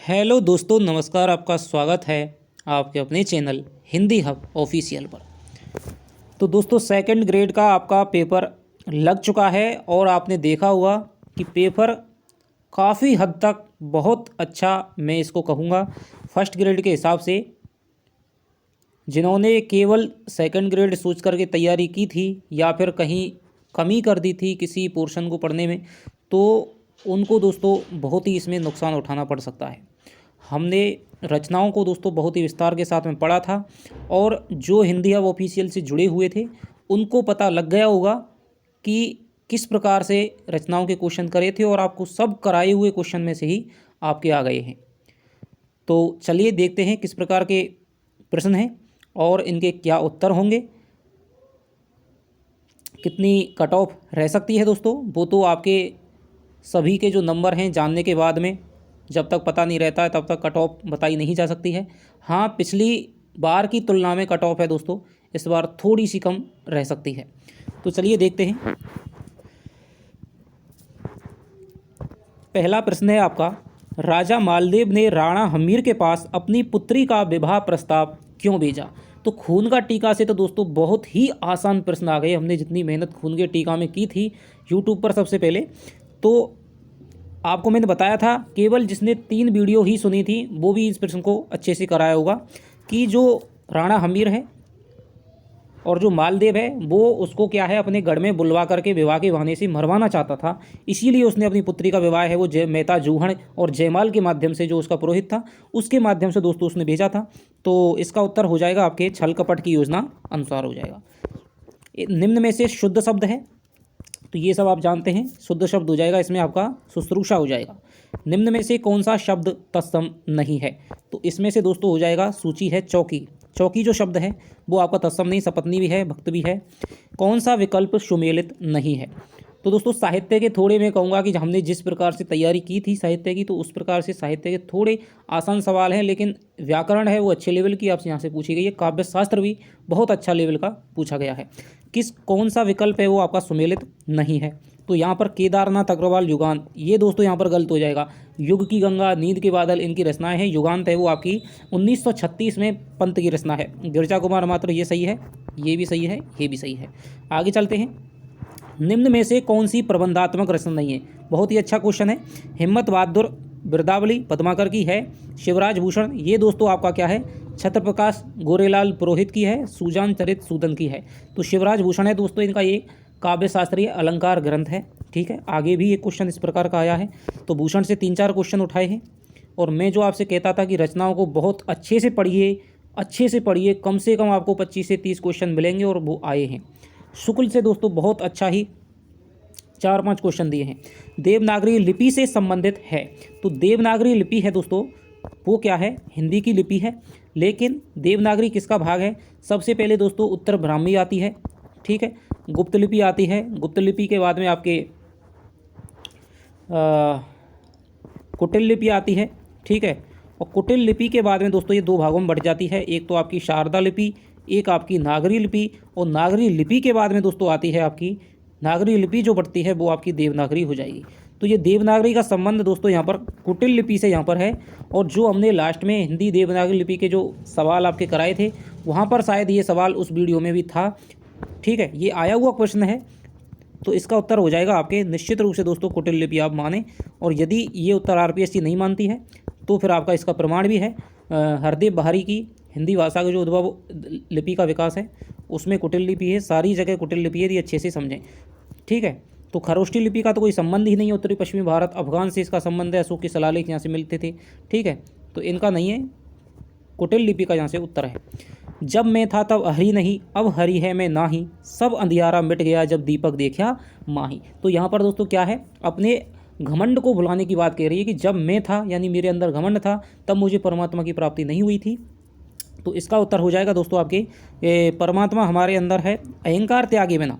Hello दोस्तों, नमस्कार। आपका स्वागत है आपके अपने चैनल हिंदी हब ऑफिशियल पर। तो दोस्तों, सेकंड ग्रेड का आपका पेपर लग चुका है और आपने देखा हुआ कि पेपर काफ़ी हद तक बहुत अच्छा, मैं इसको कहूँगा फर्स्ट ग्रेड के हिसाब से। जिन्होंने केवल सेकंड ग्रेड सोच करके तैयारी की थी या फिर कहीं कमी कर दी थी किसी पोर्शन को पढ़ने में, तो उनको दोस्तों बहुत ही इसमें नुकसान उठाना पड़ सकता है। हमने रचनाओं को दोस्तों बहुत ही विस्तार के साथ में पढ़ा था और जो हिंदी हब ऑफिशियल से जुड़े हुए थे उनको पता लग गया होगा कि किस प्रकार से रचनाओं के क्वेश्चन करे थे और आपको सब कराए हुए क्वेश्चन में से ही आपके आ गए हैं। तो चलिए देखते हैं किस प्रकार के प्रश्न हैं और इनके क्या उत्तर होंगे, कितनी कट ऑफ रह सकती है। दोस्तों, वो तो आपके सभी के जो नंबर हैं जानने के बाद में, जब तक पता नहीं रहता है तब तक कट ऑफ बताई नहीं जा सकती है। हाँ, पिछली बार की तुलना में कट ऑफ है दोस्तों इस बार थोड़ी सी कम रह सकती है। तो चलिए देखते हैं। पहला प्रश्न है आपका, राजा मालदेव ने राणा हमीर के पास अपनी पुत्री का विवाह प्रस्ताव क्यों भेजा। तो खून का टीका से तो दोस्तों बहुत ही आसान प्रश्न आ गए। हमने जितनी मेहनत खून के टीका में की थी यूट्यूब पर सबसे पहले, तो आपको मैंने बताया था, केवल जिसने 3 वीडियो ही सुनी थी वो भी इस प्रश्न को अच्छे से कराया होगा कि जो राणा हमीर है और जो मालदेव है वो उसको क्या है अपने गढ़ में बुलवा करके विवाह के बहाने से मरवाना चाहता था। इसीलिए उसने अपनी पुत्री का विवाह है वो मेहता जूहण और जयमाल के माध्यम से, जो उसका पुरोहित था उसके माध्यम से दोस्तों उसने भेजा था। तो इसका उत्तर हो जाएगा आपके छल कपट की योजना अनुसार हो जाएगा। निम्न में से शुद्ध शब्द है, तो ये सब आप जानते हैं, शुद्ध शब्द हो जाएगा इसमें आपका शुश्रूषा हो जाएगा। निम्न में से कौन सा शब्द तत्सम नहीं है, तो इसमें से दोस्तों हो जाएगा सूची है चौकी। चौकी जो शब्द है वो आपका तत्सम नहीं, सपत्नी भी है, भक्त भी है। कौन सा विकल्प सुमेलित नहीं है, तो दोस्तों साहित्य के थोड़े मैं कहूँगा कि हमने जिस प्रकार से तैयारी की थी साहित्य की, तो उस प्रकार से साहित्य के थोड़े आसान सवाल हैं, लेकिन व्याकरण है वो अच्छे लेवल की आपसे यहाँ से पूछी गई है। काव्य शास्त्र भी बहुत अच्छा लेवल का पूछा गया है। कौन सा विकल्प है वो आपका सुमेलित नहीं है, तो यहाँ पर केदारनाथ अग्रवाल युगांत, ये दोस्तों यहाँ पर गलत हो जाएगा। युग की गंगा, नींद के बादल इनकी रचनाएं हैं। युगांत है वो आपकी 1936 में पंत की रचना है। गिरजा कुमार मात्र, ये सही है, ये भी सही है, ये भी सही है। आगे चलते हैं। निम्न में से कौन सी प्रबंधात्मक रचना नहीं है, बहुत ही अच्छा क्वेश्चन है। हिम्मत बहादुर बिरदावली पद्माकर की है। शिवराज भूषण, ये दोस्तों आपका क्या है, छत्रप्रकाश गोरेलाल पुरोहित की है। सुजान चरित सूदन की है। तो शिवराज भूषण है दोस्तों इनका ये काव्य शास्त्रीय अलंकार ग्रंथ है। ठीक है, आगे भी एक क्वेश्चन इस प्रकार का आया है। तो भूषण से 3-4 क्वेश्चन उठाए हैं। और मैं जो आपसे कहता था कि रचनाओं को बहुत अच्छे से पढ़िए, अच्छे से पढ़िए, कम से कम आपको 25 से 30 क्वेश्चन मिलेंगे और वो आए हैं। शुक्ल से दोस्तों बहुत अच्छा ही 4-5 क्वेश्चन दिए हैं। देवनागरी लिपि से संबंधित है, तो देवनागरी लिपि है दोस्तों वो क्या है, हिंदी की लिपि है। लेकिन देवनागरी किसका भाग है, सबसे पहले दोस्तों उत्तर ब्राह्मी आती है। ठीक है, गुप्त लिपि आती है। गुप्त लिपि के बाद में आपके कुटिल लिपि आती है। ठीक है, और कुटिल लिपि के बाद में दोस्तों ये 2 भागों में बढ़ जाती है। एक तो आपकी शारदा लिपि, एक आपकी नागरी लिपि। और नागरी लिपि के बाद में दोस्तों आती है आपकी नागरी लिपि, जो बढ़ती है वो आपकी देवनागरी हो जाएगी। तो ये देवनागरी का संबंध दोस्तों यहाँ पर कुटिल लिपि से यहाँ पर है। और जो हमने लास्ट में हिंदी देवनागरी लिपि के जो सवाल आपके कराए थे वहाँ पर शायद ये सवाल उस वीडियो में भी था। ठीक है, ये आया हुआ प्रश्न है। तो इसका उत्तर हो जाएगा आपके निश्चित रूप से दोस्तों कुटिल लिपि आप माने। और यदि ये उत्तर आरपीएससी नहीं मानती है तो फिर आपका इसका प्रमाण भी है। हरदेव बहारी की हिंदी भाषा का जो उद्भव लिपि का विकास है उसमें कुटिल लिपि है। सारी जगह कुटिल लिपि है, ये अच्छे से समझें। ठीक है, तो खरोष्ठी लिपि का तो कोई संबंध ही नहीं है। उत्तरी पश्चिमी भारत अफगान से इसका संबंध है, अशोक के शिलालेख यहाँ से मिलते थे। ठीक है, तो इनका नहीं है, कुटिल लिपि का यहाँ से उत्तर है। जब मैं था तब हरि नहीं, अब हरि है मैं नाही, सब अंधियारा मिट गया जब दीपक देखा माही। तो यहाँ पर दोस्तों क्या है, अपने घमंड को भुलाने की बात कह रही है कि जब मैं था यानी मेरे अंदर घमंड था तब मुझे परमात्मा की प्राप्ति नहीं हुई थी। तो इसका उत्तर हो जाएगा दोस्तों आपके परमात्मा हमारे अंदर है। अहंकार त्यागे बिना,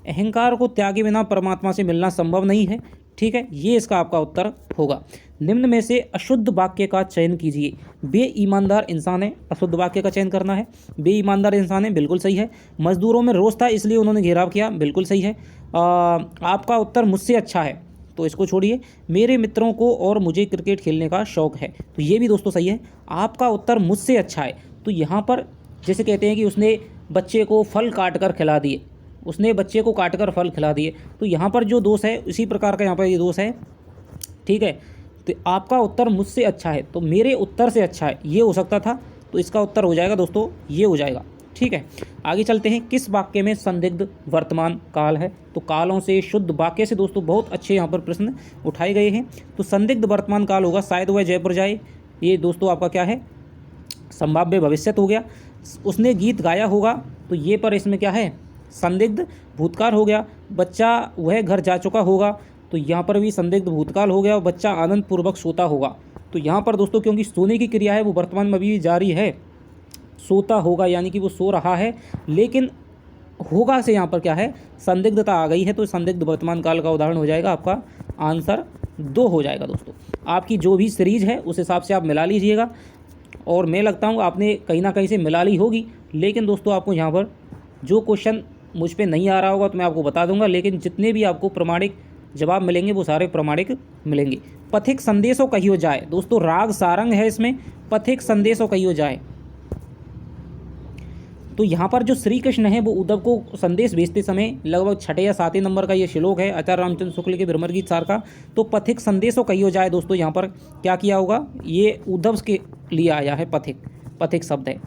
अहंकार को त्यागे बिना परमात्मा से मिलना संभव नहीं है। ठीक है, ये इसका आपका उत्तर होगा। निम्न में से अशुद्ध वाक्य का चयन कीजिए। बेईमानदार इंसान है, अशुद्ध वाक्य का चयन करना है। बेईमानदार इंसान है, बिल्कुल सही है। मजदूरों में रोष था इसलिए उन्होंने घेराव किया, बिल्कुल सही है। आपका उत्तर मुझसे अच्छा है। तो इसको छोड़िए। मेरे मित्रों को और मुझे क्रिकेट खेलने का शौक़ है, तो ये भी दोस्तों सही है। आपका उत्तर मुझसे अच्छा है, तो यहाँ पर जैसे कहते हैं कि उसने बच्चे को फल काट कर खिला दिए, उसने बच्चे को काट कर फल खिला दिए, तो यहाँ पर जो दोष है उसी प्रकार का यहाँ पर ये दोष है, ठीक है। तो आपका उत्तर मुझसे अच्छा है, तो मेरे उत्तर से अच्छा है, ये हो सकता था, तो इसका उत्तर हो जाएगा दोस्तों ये हो जाएगा, ठीक है। आगे चलते हैं। किस वाक्य में संदिग्ध वर्तमान काल है? तो कालों से शुद्ध वाक्य से दोस्तों बहुत अच्छे यहाँ पर प्रश्न उठाए गए हैं। तो संदिग्ध वर्तमान काल होगा शायद वह जयपुर जाए, ये दोस्तों आपका क्या है, संभाव्य भविष्यत हो गया। उसने गीत गाया होगा, तो ये पर इसमें क्या है, संदिग्ध भूतकाल हो गया। बच्चा वह घर जा चुका होगा, तो यहाँ पर भी संदिग्ध भूतकाल हो गया। बच्चा आनंद पूर्वक सोता होगा, तो यहाँ पर दोस्तों क्योंकि सोने की क्रिया है वो वर्तमान में अभी भी जारी है, सोता होगा यानी कि वो सो रहा है, लेकिन होगा से यहाँ पर क्या है, संदिग्धता आ गई है, तो संदिग्ध वर्तमान काल का उदाहरण हो जाएगा आपका आंसर 2 हो जाएगा। दोस्तों आपकी जो भी सीरीज है उस हिसाब से आप मिला लीजिएगा, और मैं लगता हूँ आपने कहीं ना कहीं से मिला ली होगी, लेकिन दोस्तों आपको यहाँ पर जो क्वेश्चन मुझ पर नहीं आ रहा होगा तो मैं आपको बता दूंगा, लेकिन जितने भी आपको प्रमाणिक जवाब मिलेंगे वो सारे प्रमाणिक मिलेंगे। पथिक संदेशों कहियो जाए, दोस्तों राग सारंग है इसमें, पथिक संदेशों कहियो जाए। तो यहाँ पर जो श्री कृष्ण है वो उद्धव को संदेश भेजते समय लगभग 6 या 7 नंबर का ये श्लोक है आचार्य रामचंद्र शुक्ल के भ्रमर गीत सार का। तो पथिक संदेशों कहियो जाए, दोस्तों यहाँ पर क्या किया होगा, ये उद्धव के लिए आया है, पथिक, पथिक शब्द है।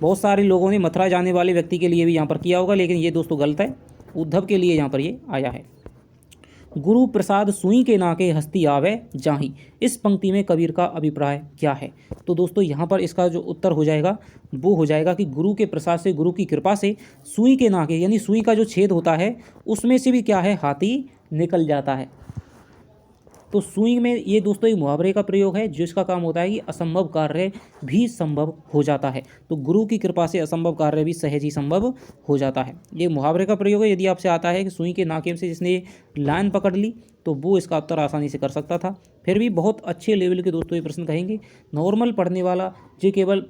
बहुत सारे लोगों ने मथुरा जाने वाले व्यक्ति के लिए भी यहाँ पर किया होगा, लेकिन ये दोस्तों गलत है, उद्धव के लिए यहाँ पर ये आया है। गुरु प्रसाद सुई के नाके हस्ती आवे जाही, इस पंक्ति में कबीर का अभिप्राय क्या है? तो दोस्तों यहाँ पर इसका जो उत्तर हो जाएगा वो हो जाएगा कि गुरु के प्रसाद से, गुरु की कृपा से सुई के नाके यानी सुई का जो छेद होता है उसमें से भी क्या है, हाथी निकल जाता है। तो सुई में ये दोस्तों एक मुहावरे का प्रयोग है जिसका काम होता है कि असंभव कार्य भी संभव हो जाता है। तो गुरु की कृपा से असंभव कार्य भी सहज ही संभव हो जाता है, ये मुहावरे का प्रयोग है। यदि आपसे आता है कि सुई के नाके से जिसने लाइन पकड़ ली, तो वो इसका उत्तर आसानी से कर सकता था। फिर भी बहुत अच्छे लेवल के दोस्तों ये प्रश्न कहेंगे। नॉर्मल पढ़ने वाला जो केवल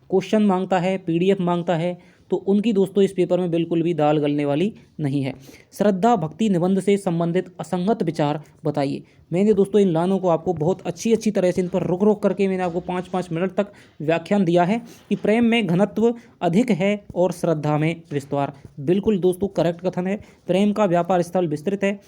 क्वेश्चन मांगता है, PDF मांगता है, तो उनकी दोस्तों इस पेपर में बिल्कुल भी दाल गलने वाली नहीं है। श्रद्धा भक्ति निबंध से संबंधित असंगत विचार बताइए। मैंने दोस्तों इन लाइनों को आपको बहुत अच्छी तरह से इन पर रुक रुक करके मैंने आपको 5-5 मिनट तक व्याख्यान दिया है कि प्रेम में घनत्व अधिक है और श्रद्धा में विस्तार। बिल्कुल दोस्तों करेक्ट कथन है। प्रेम का व्यापार स्थल विस्तृत है,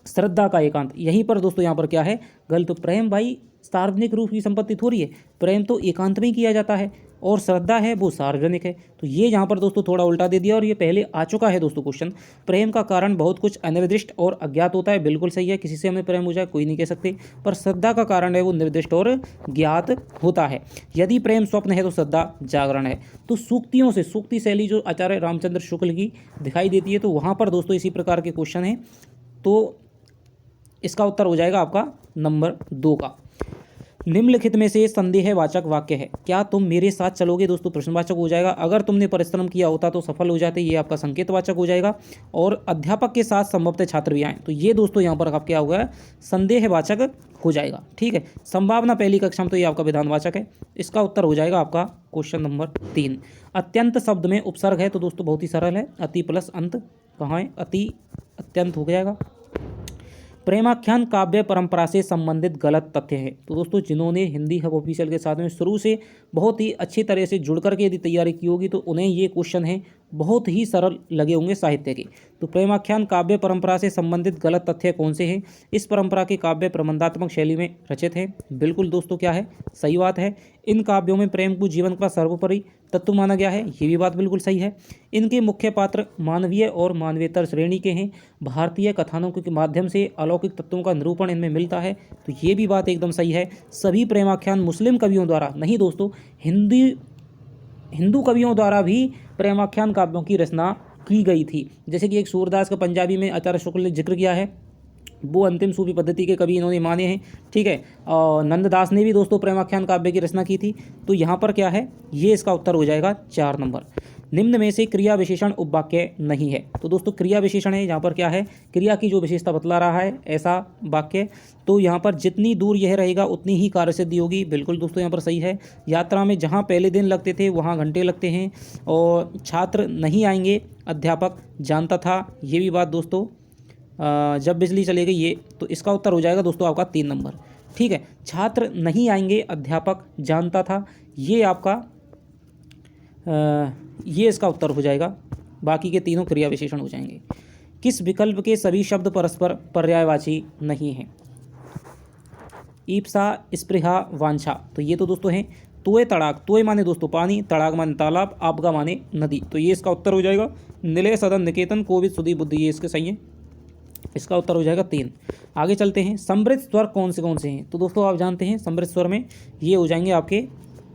श्रद्धा का एकांत। यहीं पर दोस्तों यहाँ पर क्या है, गलत। प्रेम भाई सार्वजनिक रूप की संपत्ति थोड़ी है, प्रेम तो एकांत में ही किया जाता है, और श्रद्धा है वो सार्वजनिक है। तो ये यहाँ पर दोस्तों थोड़ा उल्टा दे दिया, और ये पहले आ चुका है दोस्तों क्वेश्चन। प्रेम का कारण बहुत कुछ अनिर्दिष्ट और अज्ञात होता है, बिल्कुल सही है, किसी से हमें प्रेम हो जाए कोई नहीं कह सकते। पर श्रद्धा का कारण है वो निर्दिष्ट और ज्ञात होता है। यदि प्रेम स्वप्न है तो श्रद्धा जागरण है। तो सूक्तियों से, सूक्ति शैली जो आचार्य रामचंद्र शुक्ल की दिखाई देती है, तो वहाँ पर दोस्तों इसी प्रकार के क्वेश्चन हैं। तो इसका उत्तर हो जाएगा आपका नंबर 2 का। निम्नलिखित में से संदेहवाचक वाक्य है, क्या तुम मेरे साथ चलोगे? दोस्तों प्रश्नवाचक हो जाएगा। अगर तुमने परिश्रम किया होता तो सफल हो जाते, ये आपका संकेतवाचक हो जाएगा। और अध्यापक के साथ संभवतः छात्र भी आए, तो ये दोस्तों यहाँ पर आप क्या होगा, संदेहवाचक हो जाएगा, ठीक है। संभावना पहली कक्षा में, तो ये आपका विधानवाचक है। इसका उत्तर हो जाएगा आपका क्वेश्चन नंबर 3। अत्यंत शब्द में उपसर्ग है, तो दोस्तों बहुत ही सरल है, अति प्लस अंत कहाँ है, अति अत्यंत हो जाएगा। प्रेमाख्यान काव्य परंपरा से संबंधित गलत तथ्य है। तो दोस्तों जिन्होंने हिंदी हब ऑफिशियल के साथ में शुरू से बहुत ही अच्छी तरह से जुड़ करके यदि तैयारी की होगी, तो उन्हें ये क्वेश्चन है बहुत ही सरल लगे होंगे साहित्य के। तो प्रेमाख्यान काव्य परंपरा से संबंधित गलत तथ्य कौन से हैं? इस परंपरा के काव्य प्रबंधात्मक शैली में रचित हैं, बिल्कुल दोस्तों क्या है, सही बात है। इन काव्यों में प्रेम को जीवन का सर्वोपरि तत्व माना गया है, ये भी बात बिल्कुल सही है। इनके मुख्य पात्र मानवीय और मानवेतर श्रेणी के हैं। भारतीय कथानकों के माध्यम से अलौकिक तत्वों का निरूपण इनमें मिलता है, तो ये भी बात एकदम सही है। सभी प्रेमाख्यान मुस्लिम कवियों द्वारा नहीं दोस्तों, हिंदू कवियों द्वारा भी प्रेमाख्यान काव्यों की रचना की गई थी। जैसे कि एक सूरदास का पंजाबी में आचार्य शुक्ल ने जिक्र किया है, वो अंतिम सूफी पद्धति के कवि इन्होंने माने हैं, ठीक है। और नंददास ने भी दोस्तों प्रेमाख्यान काव्य की रचना की थी। तो यहाँ पर क्या है, ये इसका उत्तर हो जाएगा 4 नंबर। निम्न में से क्रिया विशेषण उपवाक्य नहीं है। तो दोस्तों क्रिया विशेषण है, यहाँ पर क्या है, क्रिया की जो विशेषता बतला रहा है ऐसा वाक्य। तो यहाँ पर जितनी दूर यह रहेगा उतनी ही कार्य सिद्धि होगी, बिल्कुल दोस्तों यहाँ पर सही है। यात्रा में जहाँ पहले दिन लगते थे वहाँ घंटे लगते हैं, और छात्र नहीं आएंगे अध्यापक जानता था, ये भी बात दोस्तों जब बिजली चलेगी ये, तो इसका उत्तर हो जाएगा दोस्तों आपका 3 नंबर। ठीक है, छात्र नहीं आएंगे अध्यापक जानता था, ये आपका ये इसका उत्तर हो जाएगा। बाकी के तीनों क्रिया विशेषण हो जाएंगे। किस विकल्प के सभी शब्द परस्पर पर्यायवाची नहीं हैं? ईप्सा, स्पृहा, वांछा। तो ये तो दोस्तों हैं। तोय तड़ाक, तोय माने दोस्तों पानी, तड़ाक माने तालाब, आपगा माने नदी। तो ये इसका उत्तर हो जाएगा। निलय, सदन, निकेतन, कोविद, सुधी, बुद्धि, ये इसके सही है। इसका उत्तर हो जाएगा 3। आगे चलते हैं। समृद्ध स्वर कौन से हैं? तो दोस्तों आप जानते हैं समृद्ध स्वर में ये हो जाएंगे आपके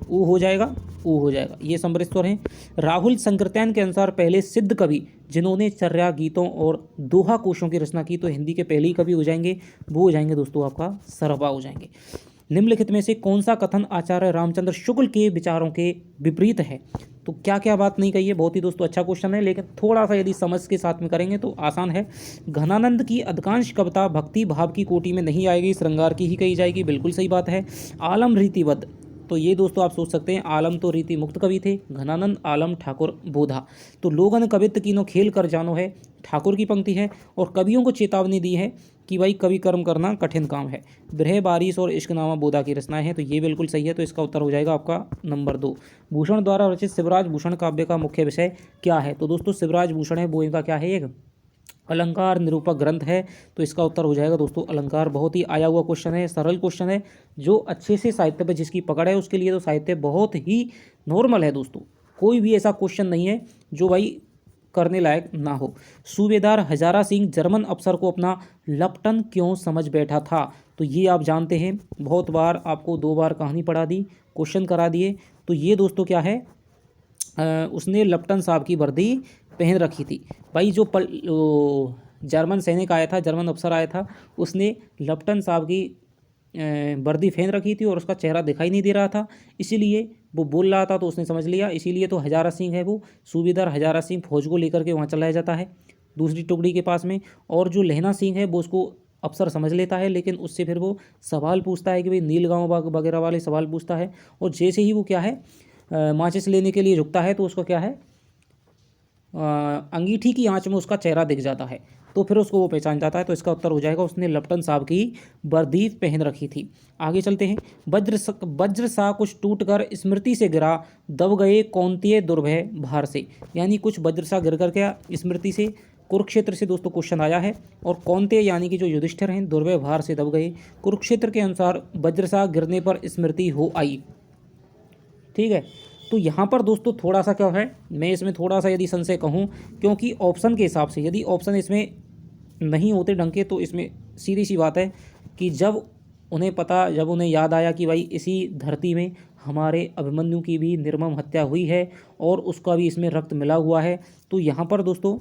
ऊ हो जाएगा, ऊ हो जाएगा, ये समृद्ध स्वर हैं। राहुल संकृत्यायन के अनुसार पहले सिद्ध कवि जिन्होंने चर्या गीतों और दोहा कोशों की रचना की, तो हिंदी के पहले ही कवि हो जाएंगे, वो हो जाएंगे दोस्तों आपका सरबा हो जाएंगे। निम्नलिखित में से कौन सा कथन आचार्य रामचंद्र शुक्ल के विचारों के विपरीत है? तो क्या क्या बात नहीं कही है? बहुत ही दोस्तों अच्छा क्वेश्चन है, लेकिन थोड़ा सा यदि समझ के साथ में करेंगे तो आसान है। घनानंद की अधिकांश कविता भक्ति भाव की कोटि में नहीं आएगी, श्रृंगार की ही कही जाएगी, बिल्कुल सही बात है। आलम रीतिबद्ध, तो ये दोस्तों आप सोच सकते हैं आलम तो रीति मुक्त कवि थे, घनानंद, आलम, ठाकुर, बोधा। तो लोगन कवित्व कीनो खेल कर जानो है, ठाकुर की पंक्ति है। और कवियों को चेतावनी दी है कि भाई कवि कर्म करना कठिन काम है। ब्रह, बारिश और इश्कनामा बोधा की रचनाएं हैं, तो ये बिल्कुल सही है। तो इसका उत्तर हो जाएगा आपका नंबर 2। भूषण द्वारा रचित शिवराज भूषण काव्य का मुख्य विषय क्या है? तो दोस्तों शिवराज भूषण है वो इनका क्या है? एक अलंकार निरूपक ग्रंथ है। तो इसका उत्तर हो जाएगा दोस्तों अलंकार। बहुत ही आया हुआ क्वेश्चन है, सरल क्वेश्चन है। जो अच्छे से साहित्य पर जिसकी पकड़ है उसके लिए तो साहित्य बहुत ही नॉर्मल है दोस्तों। कोई भी ऐसा क्वेश्चन नहीं है जो भाई करने लायक ना हो। सूबेदार हजारा सिंह जर्मन अफसर को अपना लपटन क्यों समझ बैठा था? तो ये आप जानते हैं, बहुत बार आपको 2 बार कहानी पढ़ा दी, क्वेश्चन करा दिए। तो ये दोस्तों क्या है, उसने लपटन साहब की वर्दी पहन रखी थी। भाई जो जर्मन सैनिक आया था, जर्मन अफसर आया था, उसने लपटन साहब की वर्दी पहन रखी थी और उसका चेहरा दिखाई नहीं दे रहा था, इसीलिए वो बोल रहा था, तो उसने समझ लिया। इसीलिए तो हजारा सिंह है वो, सूबेदार हजारा सिंह फौज को लेकर के वहाँ चलाया जाता है दूसरी टुकड़ी के पास में। और जो लहना सिंह है वो उसको अफसर समझ लेता है, लेकिन उससे फिर वो सवाल पूछता है कि भाई नीलगांव वगैरह वाले सवाल पूछता है। और जैसे ही वो क्या है माचिस लेने के लिए झुकता है, तो उसका क्या है अंगीठी की आंच में उसका चेहरा दिख जाता है, तो फिर उसको वो पहचान जाता है। तो इसका उत्तर हो जाएगा उसने लपटन साहब की वर्दी पहन रखी थी। आगे चलते हैं। वज्र सा कुछ टूटकर स्मृति से गिरा, दब गए कौंतेय दुर्भय भार से। यानी कुछ वज्र सा गिर कर क्या स्मृति से, कुरुक्षेत्र से दोस्तों क्वेश्चन आया है। और कौंतेय यानी कि जो युधिष्ठिर हैं, दुर्भय भार से दब गए। कुरुक्षेत्र के अनुसार वज्र सा गिरने पर स्मृति हो आई। ठीक है, तो यहाँ पर दोस्तों थोड़ा सा क्या है, मैं इसमें थोड़ा सा यदि संशय कहूँ, क्योंकि ऑप्शन के हिसाब से यदि ऑप्शन इसमें नहीं होते ढंग के, तो इसमें सीधी सी बात है कि जब उन्हें याद आया कि भाई इसी धरती में हमारे अभिमन्यु की भी निर्मम हत्या हुई है और उसका भी इसमें रक्त मिला हुआ है, तो यहाँ पर दोस्तों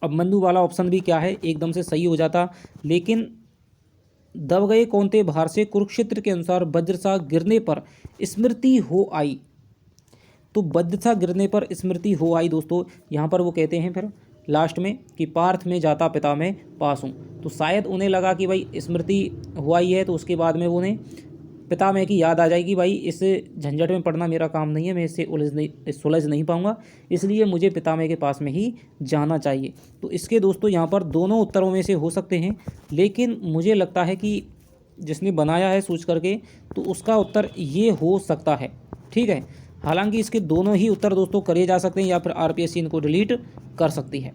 अभिमन्यु वाला ऑप्शन भी क्या है एकदम से सही हो जाता। लेकिन दब गए कौंतेय भार से, कुरुक्षेत्र के अनुसार वज्र सा गिरने पर स्मृति हो आई। तो वज्र सा गिरने पर स्मृति हो आई दोस्तों, यहाँ पर वो कहते हैं फिर लास्ट में कि पार्थ में जाता पिता में पास हूँ। तो शायद उन्हें लगा कि भाई स्मृति हुआ ही है, तो उसके बाद में उन्हें पिता में की याद आ जाएगी, भाई इस झंझट में पड़ना मेरा काम नहीं है, मैं इससे सुलझ नहीं पाऊंगा, इसलिए मुझे पिता में के पास में ही जाना चाहिए। तो इसके दोस्तों यहाँ पर दोनों उत्तरों में से हो सकते हैं, लेकिन मुझे लगता है कि जिसने बनाया है सोच करके, तो उसका उत्तर ये हो सकता है। ठीक है, हालांकि इसके दोनों ही उत्तर दोस्तों करे जा सकते हैं, या फिर आरपीएससी इनको डिलीट कर सकती है।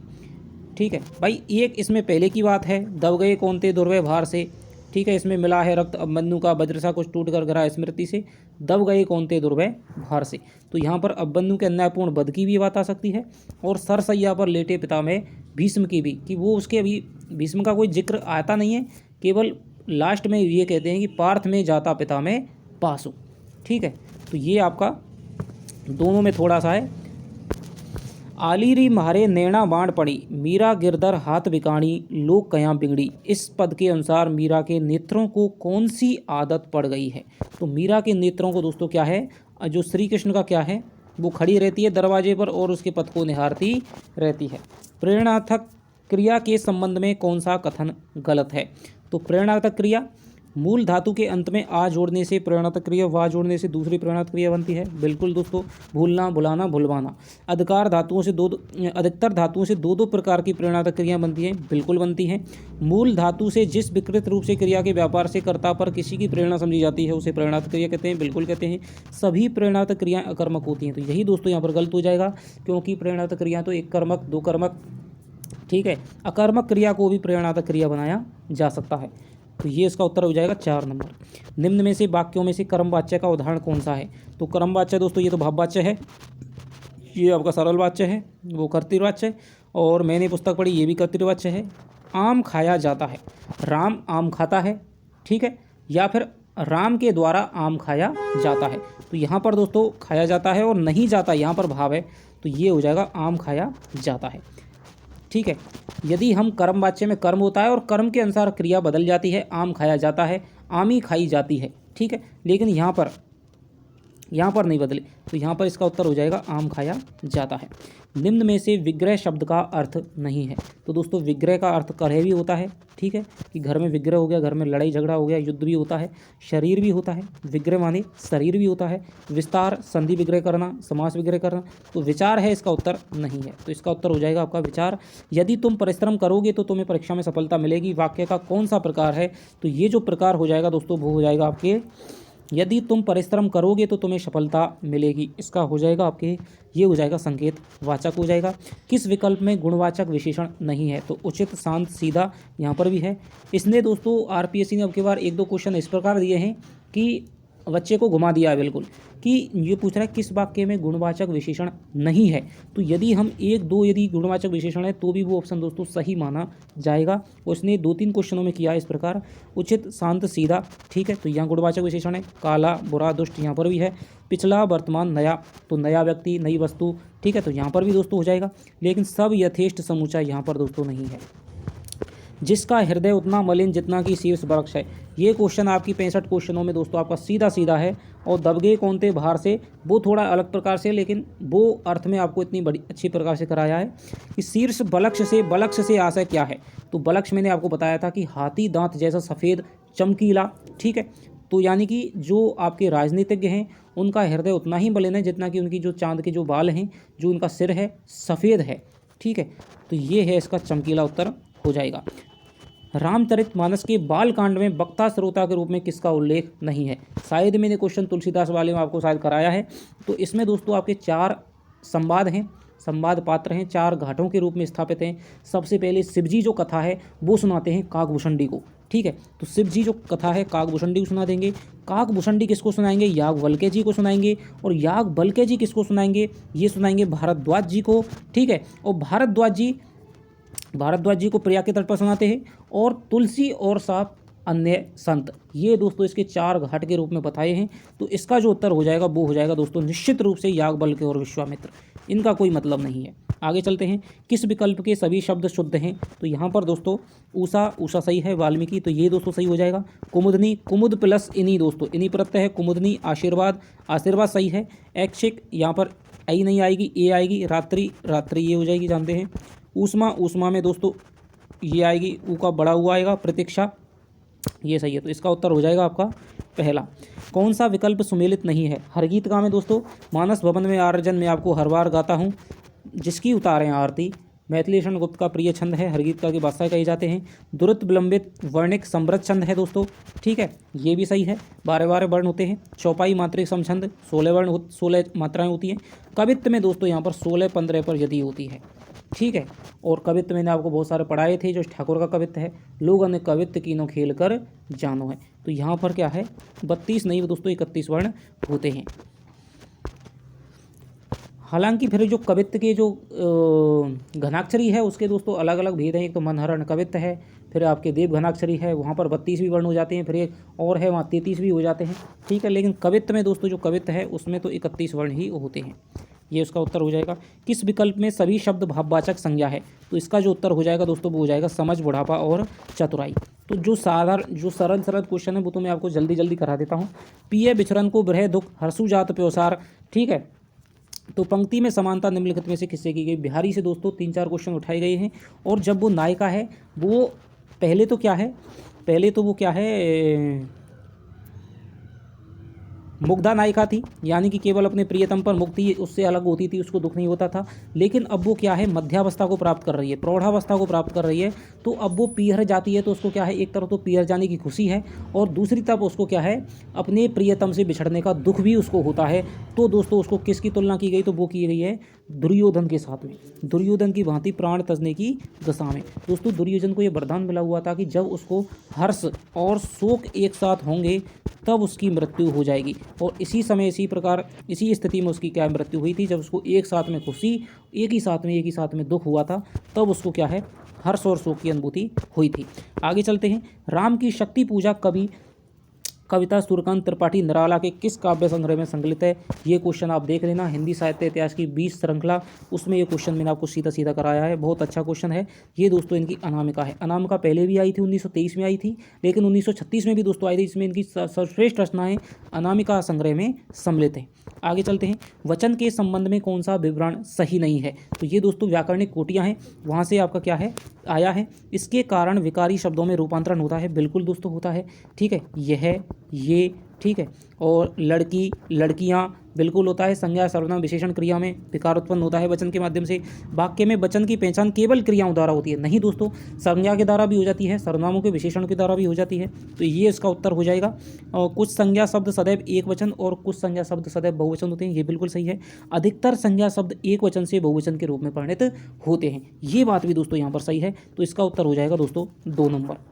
ठीक है भाई, एक इसमें पहले की बात है, दब गए कौंतेय दुर्भय भार से। ठीक है, इसमें मिला है रक्त अभिमन्यु का, वज्र सा कुछ टूट कर गिरा स्मृति से, दब गए कौंतेय दुर्भय भार से। तो यहाँ पर अभिमन्यु के अन्यायपूर्ण वध की भी बात आ सकती है, और सरसैया पर लेटे पिता में भीष्म की भी, कि वो उसके अभी भीष्म का कोई जिक्र आता नहीं है, केवल लास्ट में ये कहते हैं कि पार्थ में जाता पिता में पासु। ठीक है, तो ये आपका दोनों में थोड़ा सा है। आलीरी म्हारे नैना बाण पड़ी, मीरा गिरधर हाथ बिकाणी, लोक कयां बिगड़ी। इस पद के अनुसार मीरा के नेत्रों को कौन सी आदत पड़ गई है? तो मीरा के नेत्रों को दोस्तों क्या है, जो श्री कृष्ण का क्या है, वो खड़ी रहती है दरवाजे पर और उसके पथ को निहारती रहती है। प्रेरणार्थक क्रिया के संबंध में कौन सा कथन गलत है? तो प्रेरणार्थक क्रिया, मूल धातु के अंत में आ जोड़ने से प्रेरणात्मक क्रिया, वा जोड़ने से दूसरी प्रेरणात्मक क्रिया बनती है। बिल्कुल दोस्तों। भूलना, भुलाना, भुलवाना। अधिकतर धातुओं से दो दो प्रकार की प्रेरणात्मक क्रियाएं बनती हैं। बिल्कुल बनती हैं। मूल धातु से जिस विकृत रूप से क्रिया के व्यापार से कर्ता पर किसी की प्रेरणा समझी जाती है उसे प्रेरणात्मक क्रिया कहते हैं। बिल्कुल कहते हैं। सभी प्रेरणात्मक क्रियाएं अकर्मक होती हैं। तो यही दोस्तों यहाँ पर गलत हो जाएगा, क्योंकि प्रेरणात्मक क्रिया तो एक कर्मक, दो कर्मक, ठीक है, अकर्मक क्रिया को भी प्रेरणात्मक क्रिया बनाया जा सकता है। तो ये इसका उत्तर हो जाएगा 4 नंबर। निम्न में से वाक्यों में से कर्मवाच्य का उदाहरण कौन सा है? तो कर्मवाच्य दोस्तों ये तो भाववाच्य है, ये आपका सरल वाच्य है, वो कर्तृवाच्य है, और मैंने पुस्तक पढ़ी ये भी कर्तृवाच्य है। आम खाया जाता है, राम आम खाता है, ठीक है, या फिर राम के द्वारा आम खाया जाता है। तो यहाँ पर दोस्तों खाया जाता है और नहीं जाता यहाँ पर भाव है, तो ये हो जाएगा आम खाया जाता है, ठीक है। यदि हम कर्मवाच्य में कर्म होता है और कर्म के अनुसार क्रिया बदल जाती है, आम खाया जाता है, आमी खाई जाती है, ठीक है, लेकिन यहाँ पर नहीं बदले, तो यहाँ पर इसका उत्तर हो जाएगा आम खाया जाता है। निम्न में से विग्रह शब्द का अर्थ नहीं है। तो दोस्तों विग्रह का अर्थ कलह भी होता है, ठीक है, कि घर में विग्रह हो गया, घर में लड़ाई झगड़ा हो गया, युद्ध भी होता है, शरीर भी होता है, विग्रह माने शरीर भी होता है, विस्तार, संधि विग्रह करना, समास विग्रह करना। तो विचार है, इसका उत्तर नहीं है। तो इसका उत्तर हो जाएगा आपका विचार। यदि तुम परिश्रम करोगे तो तुम्हें परीक्षा में सफलता मिलेगी, वाक्य का कौन सा प्रकार है? तो ये जो प्रकार हो जाएगा दोस्तों वो हो जाएगा आपके यदि तुम परिश्रम करोगे तो तुम्हें सफलता मिलेगी। इसका हो जाएगा आपके, ये हो जाएगा संकेत वाचक हो जाएगा। किस विकल्प में गुणवाचक विशेषण नहीं है? तो उचित, शांत, सीधा, यहाँ पर भी है। इसने दोस्तों आरपीएससी ने अब की बार 1-2 क्वेश्चन इस प्रकार दिए हैं कि बच्चे को घुमा दिया है बिल्कुल, कि ये पूछ रहा है किस वाक्य में गुणवाचक विशेषण नहीं है। तो यदि हम 1-2 यदि गुणवाचक विशेषण है तो भी वो ऑप्शन दोस्तों सही माना जाएगा। उसने 2-3 क्वेश्चनों में किया है इस प्रकार, उचित, शांत, सीधा, ठीक है। तो यहाँ गुणवाचक विशेषण है काला, बुरा, दुष्ट, यहाँ पर भी है। पिछला, वर्तमान, नया, तो नया व्यक्ति, नई वस्तु, ठीक है, तो यहाँ पर भी दोस्तों हो जाएगा। लेकिन सब यथेष्ट समूचा यहाँ पर दोस्तों नहीं है। जिसका हृदय उतना मलिन जितना कि शीर्ष वृक्ष है। ये क्वेश्चन आपकी 65 क्वेश्चनों में दोस्तों आपका सीधा सीधा है। और दबगे कौन थे बाहर से, वो थोड़ा अलग प्रकार से, लेकिन वो अर्थ में आपको इतनी बड़ी अच्छी प्रकार से कराया है कि शीर्ष बलक्ष से आशय क्या है। तो बलक्ष मैंने आपको बताया था कि हाथी दांत जैसा सफ़ेद चमकीला, ठीक है। तो यानी कि जो आपके राजनीतिज्ञ हैं उनका हृदय उतना ही मलिन है जितना कि उनकी जो चांद के जो बाल हैं, जो उनका सिर है सफ़ेद है, ठीक है। तो ये है इसका चमकीला उत्तर हो जाएगा। रामचरितमानस के बालकांड में वक्ता श्रोता के रूप में किसका उल्लेख नहीं है? शायद मैंने क्वेश्चन तुलसीदास वाले में आपको शायद कराया है। तो इसमें दोस्तों आपके 4 संवाद हैं, संवाद पात्र हैं, 4 घाटों के रूप में स्थापित हैं। सबसे पहले शिवजी जो कथा है वो सुनाते हैं काकभूषणी को, ठीक है। तो शिवजी जो कथा है काकभूषणी को सुना देंगे। काकभूषणी किसको सुनाएंगे? याज्ञवल्क्य जी को सुनाएंगे। और याज्ञवल्क्य जी किसको सुनाएंगे? ये सुनाएंगे भारद्वाज जी को, ठीक है। और भारद्वाज जी को प्रयाग के तट पर सुनाते हैं। और तुलसी और 7 अन्य संत, ये दोस्तों इसके 4 घाट के रूप में बताए हैं। तो इसका जो उत्तर हो जाएगा वो हो जाएगा दोस्तों निश्चित रूप से याज्ञवल्क्य और विश्वामित्र, इनका कोई मतलब नहीं है। आगे चलते हैं। किस विकल्प के सभी शब्द शुद्ध हैं? तो यहाँ पर दोस्तों उषा सही है, वाल्मीकि, तो ये दोस्तों सही हो जाएगा। कुमुदनी, कुमुद प्लस इनी दोस्तों, इनी प्रत्यय है। कुमुदनी, आशीर्वाद सही है। ऐच्छिक, यहाँ पर आई नहीं आएगी, ए आएगी। रात्रि ये हो जाएगी, जानते हैं। ऊष्मा में दोस्तों ये आएगी, ऊ का बड़ा हुआ आएगा। प्रतीक्षा, ये सही है। तो इसका उत्तर हो जाएगा आपका पहला। कौन सा विकल्प सुमेलित नहीं है? हरगीतका में दोस्तों मानस भवन में आर्जन में आपको हर बार गाता हूँ, जिसकी उतारें आरती, मैथिलीषण गुप्त का प्रिय छंद है, हरगीतका के बादशाह कहे जाते हैं। दुरुत विलंबित वर्णिक समृद्ध छंद है दोस्तों, ठीक है, ये भी सही है। 12 वर्ण होते हैं। चौपाई मात्रिक समछंद, 16 मात्राएं होती हैं। कवित्व में दोस्तों यहाँ पर 16-15 पर यदि होती है, ठीक है। और कवित्व मैंने आपको बहुत सारे पढ़ाए थे, जो ठाकुर का कवित्व है, लोग अन्य कवित्व कीनो खेल कर जानो है। तो यहाँ पर क्या है, 32 नहीं दोस्तों 31 वर्ण होते हैं। हालांकि फिर जो कवित्व के जो घनाक्षरी है उसके दोस्तों अलग अलग भेद हैं। एक तो मनहरण कवित्व है, फिर आपके देव घनाक्षरी है, वहाँ पर 32 भी वर्ण हो जाते हैं। फिर एक और है वहाँ 33 भी हो जाते हैं, ठीक है। लेकिन कवित्व में दोस्तों जो कवित्व है उसमें तो 31 वर्ण ही होते हैं। ये उसका उत्तर हो जाएगा। किस विकल्प में सभी शब्द भाववाचक संज्ञा है? तो इसका जो उत्तर हो जाएगा दोस्तों वो हो जाएगा समझ, बुढ़ापा और चतुराई। तो जो सरल क्वेश्चन है वो तो मैं आपको जल्दी करा देता हूँ। पिए बिछरन को ब्रह दुख हर्षु जात प्योसार, ठीक है। तो पंक्ति में समानता निम्नलिखित में से किससे की गई? बिहारी से दोस्तों 3-4 क्वेश्चन उठाए गए हैं। और जब वो नायिका है वो पहले तो क्या है, पहले तो वो क्या है मुग्धा नायिका थी, यानी कि केवल अपने प्रियतम पर मुक्ति उससे अलग होती थी, उसको दुख नहीं होता था। लेकिन अब वो क्या है मध्यावस्था को प्राप्त कर रही है, प्रौढ़ावस्था को प्राप्त कर रही है, तो अब वो पीहर जाती है, तो उसको क्या है एक तरफ तो पीहर जाने की खुशी है और दूसरी तरफ उसको क्या है अपने प्रियतम से बिछड़ने का दुख भी उसको होता है। तो दोस्तों उसको किसकी तुलना की गई, तो वो की गई है दुर्योधन के साथ में, दुर्योधन की भांति प्राण तजने की दशा में। दोस्तों दुर्योधन को ये वरदान मिला हुआ था कि जब उसको हर्ष और शोक एक साथ होंगे तब उसकी मृत्यु हो जाएगी, और इसी समय इसी प्रकार इसी स्थिति में उसकी क्या मृत्यु हुई थी, जब उसको एक साथ में खुशी एक ही साथ में दुख हुआ था, तब उसको क्या है हर्ष और शोक की अनुभूति हुई थी। आगे चलते हैं। राम की शक्ति पूजा कविता सूर्यकांत त्रिपाठी निराला के किस काव्य संग्रह में संकलित है? ये क्वेश्चन आप देख लेना, हिंदी साहित्य इतिहास की 20 श्रृंखला, उसमें ये क्वेश्चन मैंने आपको सीधा सीधा कराया है, बहुत अच्छा क्वेश्चन है ये दोस्तों। इनकी अनामिका है, अनामिका पहले भी आई थी 1923 में आई थी, लेकिन 1936 में भी दोस्तों आई थी, इसमें इनकी सर्वश्रेष्ठ रचनाएं अनामिका संग्रह में सम्मिलित हैं। आगे चलते हैं। वचन के संबंध में कौन सा विवरण सही नहीं है? तो ये दोस्तों व्याकरणिक कोटियाँ हैं, वहाँ से आपका क्या है आया है। इसके कारण विकारी शब्दों में रूपांतरण होता है, बिल्कुल दोस्तों होता है, ठीक है, यह ये, ठीक है, और लड़की लड़कियां बिल्कुल होता है। संज्ञा सर्वनाम विशेषण क्रिया में विकार उत्पन्न होता है वचन के माध्यम से। वाक्य में वचन की पहचान केवल क्रियाओं द्वारा होती है, नहीं दोस्तों, संज्ञा के द्वारा भी हो जाती है, सर्वनामों के विशेषण के द्वारा भी हो जाती है, तो ये इसका उत्तर हो जाएगा। और कुछ संज्ञा शब्द सदैव एक वचन और कुछ संज्ञा शब्द सदैव बहुवचन होते हैं, ये बिल्कुल सही है। अधिकतर संज्ञा शब्द एक वचन से बहुवचन के रूप में परिणत होते हैं, ये बात भी दोस्तों यहाँ पर सही है, तो इसका उत्तर हो जाएगा दोस्तों 2 नंबर।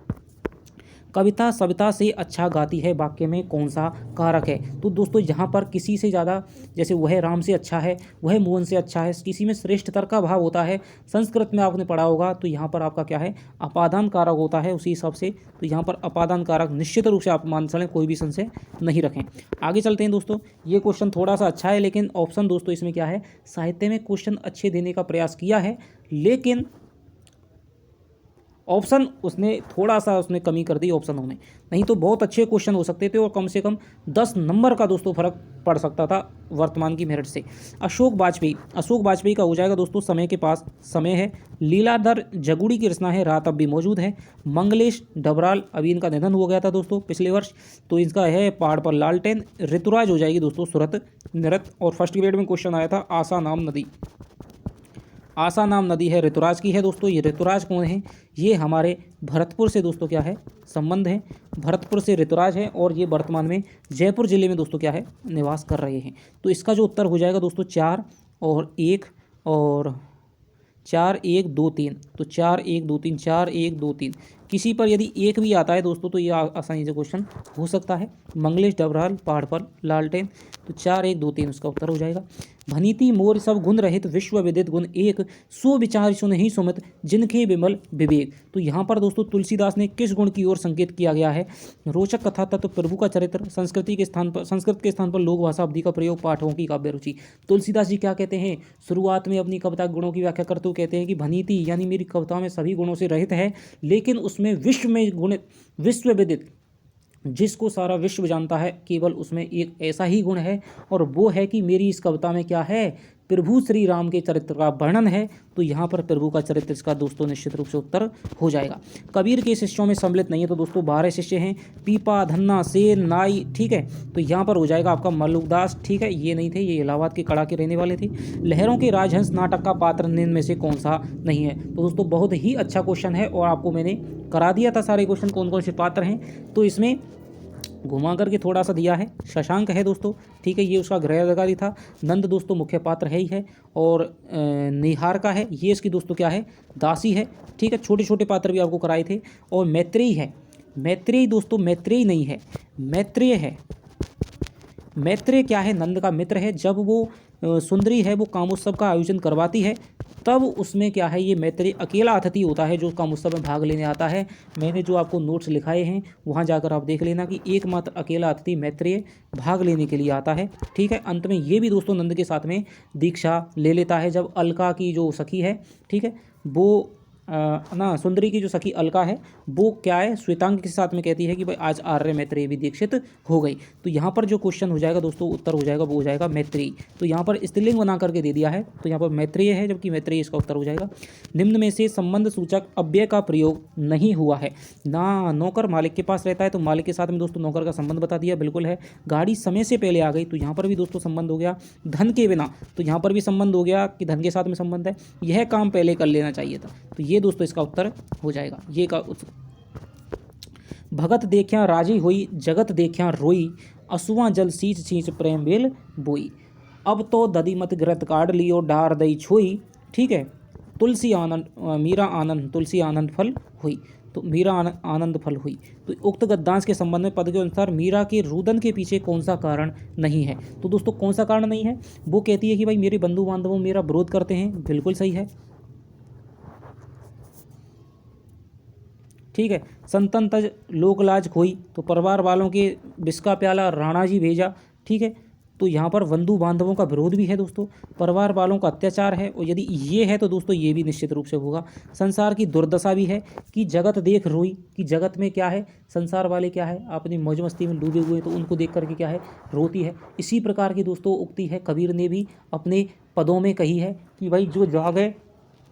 कविता सविता से अच्छा गाती है, वाक्य में कौन सा कारक है? तो दोस्तों यहाँ पर किसी से ज़्यादा, जैसे वह राम से अच्छा है, वह मोहन से अच्छा है, किसी में श्रेष्ठतर का भाव होता है। संस्कृत में आपने पढ़ा होगा, तो यहाँ पर आपका क्या है अपादान कारक होता है उसी हिसाब से, तो यहाँ पर अपादान कारक निश्चित रूप से आप मान चलें, कोई भी संशय नहीं रखें। आगे चलते हैं दोस्तों। ये क्वेश्चन थोड़ा सा अच्छा है, लेकिन ऑप्शन दोस्तों इसमें क्या है, साहित्य में क्वेश्चन अच्छे देने का प्रयास किया है, लेकिन ऑप्शन उसने थोड़ा सा उसने कमी कर दी ऑप्शनों में, नहीं तो बहुत अच्छे क्वेश्चन हो सकते थे और कम से कम 10 नंबर का दोस्तों फर्क पड़ सकता था वर्तमान की मेरिट से। अशोक वाजपेयी का हो जाएगा दोस्तों समय के पास समय है। लीलाधर जगुड़ी की रचना है रात अब भी मौजूद है। मंगलेश डबराल, अभी इनका निधन हो गया था दोस्तों पिछले वर्ष, तो इसका है पहाड़ पर लालटेन। ऋतुराज हो जाएगी दोस्तों सुरत नृत। और फर्स्ट ग्रेड में क्वेश्चन आया था आशा नाम नदी है ऋतुराज की है दोस्तों। ये ऋतुराज कौन है? ये हमारे भरतपुर से दोस्तों क्या है संबंध है, भरतपुर से ऋतुराज है, और ये वर्तमान में जयपुर जिले में दोस्तों क्या है निवास कर रहे हैं। तो इसका जो उत्तर हो जाएगा दोस्तों 4 और 1 और 4 1 2 3, तो 4 1 2 3 4 1 2 3, किसी पर यदि एक भी आता है दोस्तों तो ये आसानी से क्वेश्चन हो सकता है। मंगलेश डबराल, पहाड़ पर लालटेन, तो 4 1 2 3 उसका उत्तर हो जाएगा। भनीति मोर सब गुण रहित विश्व विदित गुण एक, सो विचार सुन ही सुमित जिनके विमल विवेक। तो यहाँ पर दोस्तों तुलसीदास ने किस गुण की ओर संकेत किया गया है? रोचक कथा तत्व, प्रभु का चरित्र, संस्कृत के स्थान पर लोक भाषा अवधि का प्रयोग, पाठकों की काव्य रुचि। तुलसीदास जी क्या कहते हैं शुरुआत में अपनी कविता गुणों की व्याख्या करते हुए कहते हैं कि भनीति यानी मेरी कविता में सभी गुणों से रहित है, लेकिन उसमें विश्व विदित, जिसको सारा विश्व जानता है, केवल उसमें एक ऐसा ही गुण है, और वो है कि मेरी इस कविता में क्या है प्रभु श्री राम के चरित्र का वर्णन है। तो यहाँ पर प्रभु का चरित्र इसका दोस्तों निश्चित रूप से उत्तर हो जाएगा। कबीर के शिष्यों में सम्मिलित नहीं है, तो दोस्तों 12 शिष्य हैं, पीपा धन्ना सेन नाई, ठीक है, तो यहाँ पर हो जाएगा आपका मल्लुकदास, ठीक है, ये नहीं थे, ये इलाहाबाद के कड़ा के रहने वाले थे। लहरों के राजहंस नाटक का पात्र निम्न में से कौन सा नहीं है? तो दोस्तों बहुत ही अच्छा क्वेश्चन है, और आपको मैंने करा दिया था सारे क्वेश्चन कौन कौन से पात्र हैं, तो इसमें घुमा करके थोड़ा सा दिया है। शशांक है दोस्तों, ठीक है, ये उसका गृह अधिकारी था। नंद दोस्तों मुख्य पात्र है ही है, और निहार का है, ये इसकी दोस्तों क्या है दासी है, ठीक है, छोटे छोटे पात्र भी आपको कराए थे। और मैत्रेयी है, मैत्रेयी दोस्तों मैत्रेयी नहीं है, मैत्रेय है। मैत्रेय क्या है नंद का मित्र है। जब वो सुंदरी है वो कामोत्सव का आयोजन करवाती है, तब उसमें क्या है ये मैत्रेय अकेला अतिथि होता है जो कामोत्सव में भाग लेने आता है। मैंने जो आपको नोट्स लिखाए हैं वहाँ जाकर आप देख लेना कि एकमात्र अकेला अतिथि मैत्रेय भाग लेने के लिए आता है, ठीक है। अंत में ये भी दोस्तों नंद के साथ में दीक्षा ले लेता है, जब अलका की जो सखी है, ठीक है, वो ना सुंदरी की जो सखी अलका है वो क्या है श्वेतांग के साथ में कहती है कि भाई आज आर्य मैत्रेय भी दीक्षित हो गई। तो यहाँ पर जो क्वेश्चन हो जाएगा दोस्तों, उत्तर हो जाएगा वो हो जाएगा मैत्रेयी। तो यहाँ पर स्त्रीलिंग बना करके दे दिया है, तो यहाँ पर मैत्रेय है, जबकि मैत्रेयी इसका उत्तर हो जाएगा। निम्न में से संबंध सूचक अव्यय का प्रयोग नहीं हुआ है। ना नौकर मालिक के पास रहता है तो मालिक के साथ में दोस्तों नौकर का संबंध बता दिया, बिल्कुल है। गाड़ी समय से पहले आ गई तो यहाँ पर भी दोस्तों संबंध हो गया। धन के बिना तो यहाँ पर भी संबंध हो गया कि धन के साथ में संबंध है। यह काम पहले कर लेना चाहिए था, तो ये दोस्तों इसका उत्तर हो जाएगा। ये का भगत देखिया राजी हुई, जगत देखिया रोई, असुआ जल सींच सींच प्रेम बेल बोई। अब तो दधी मत ग्रत काढ़ लियो, डार दई छोई। ठीक है, तुलसी आनंद मीरा आनंद तुलसी आनंद फल हुई, तो मीरा आनंद फल हुई। तो उक्त गद्यांश के संबंध में पद के अनुसार मीरा के रुदन के पीछे कौन सा कारण नहीं है? तो दोस्तों कौन सा कारण नहीं है? वो कहती है कि भाई मेरे बंधु बांधवों मेरा विरोध करते हैं, बिल्कुल सही है। ठीक है, संतन तज लोकलाज खोई, तो परिवार वालों के विष का प्याला राणा जी भेजा। ठीक है, तो यहाँ पर बंधु बांधवों का विरोध भी है दोस्तों, परिवार वालों का अत्याचार है, और यदि ये है तो दोस्तों ये भी निश्चित रूप से होगा। संसार की दुर्दशा भी है कि जगत देख रोई, कि जगत में क्या है, संसार वाले क्या है अपनी मौज मस्ती में डूबे हुए हैं, तो उनको देख करके क्या है रोती है। इसी प्रकार की दोस्तों उक्ति है कबीर ने भी अपने पदों में कही है कि भाई जो जागे,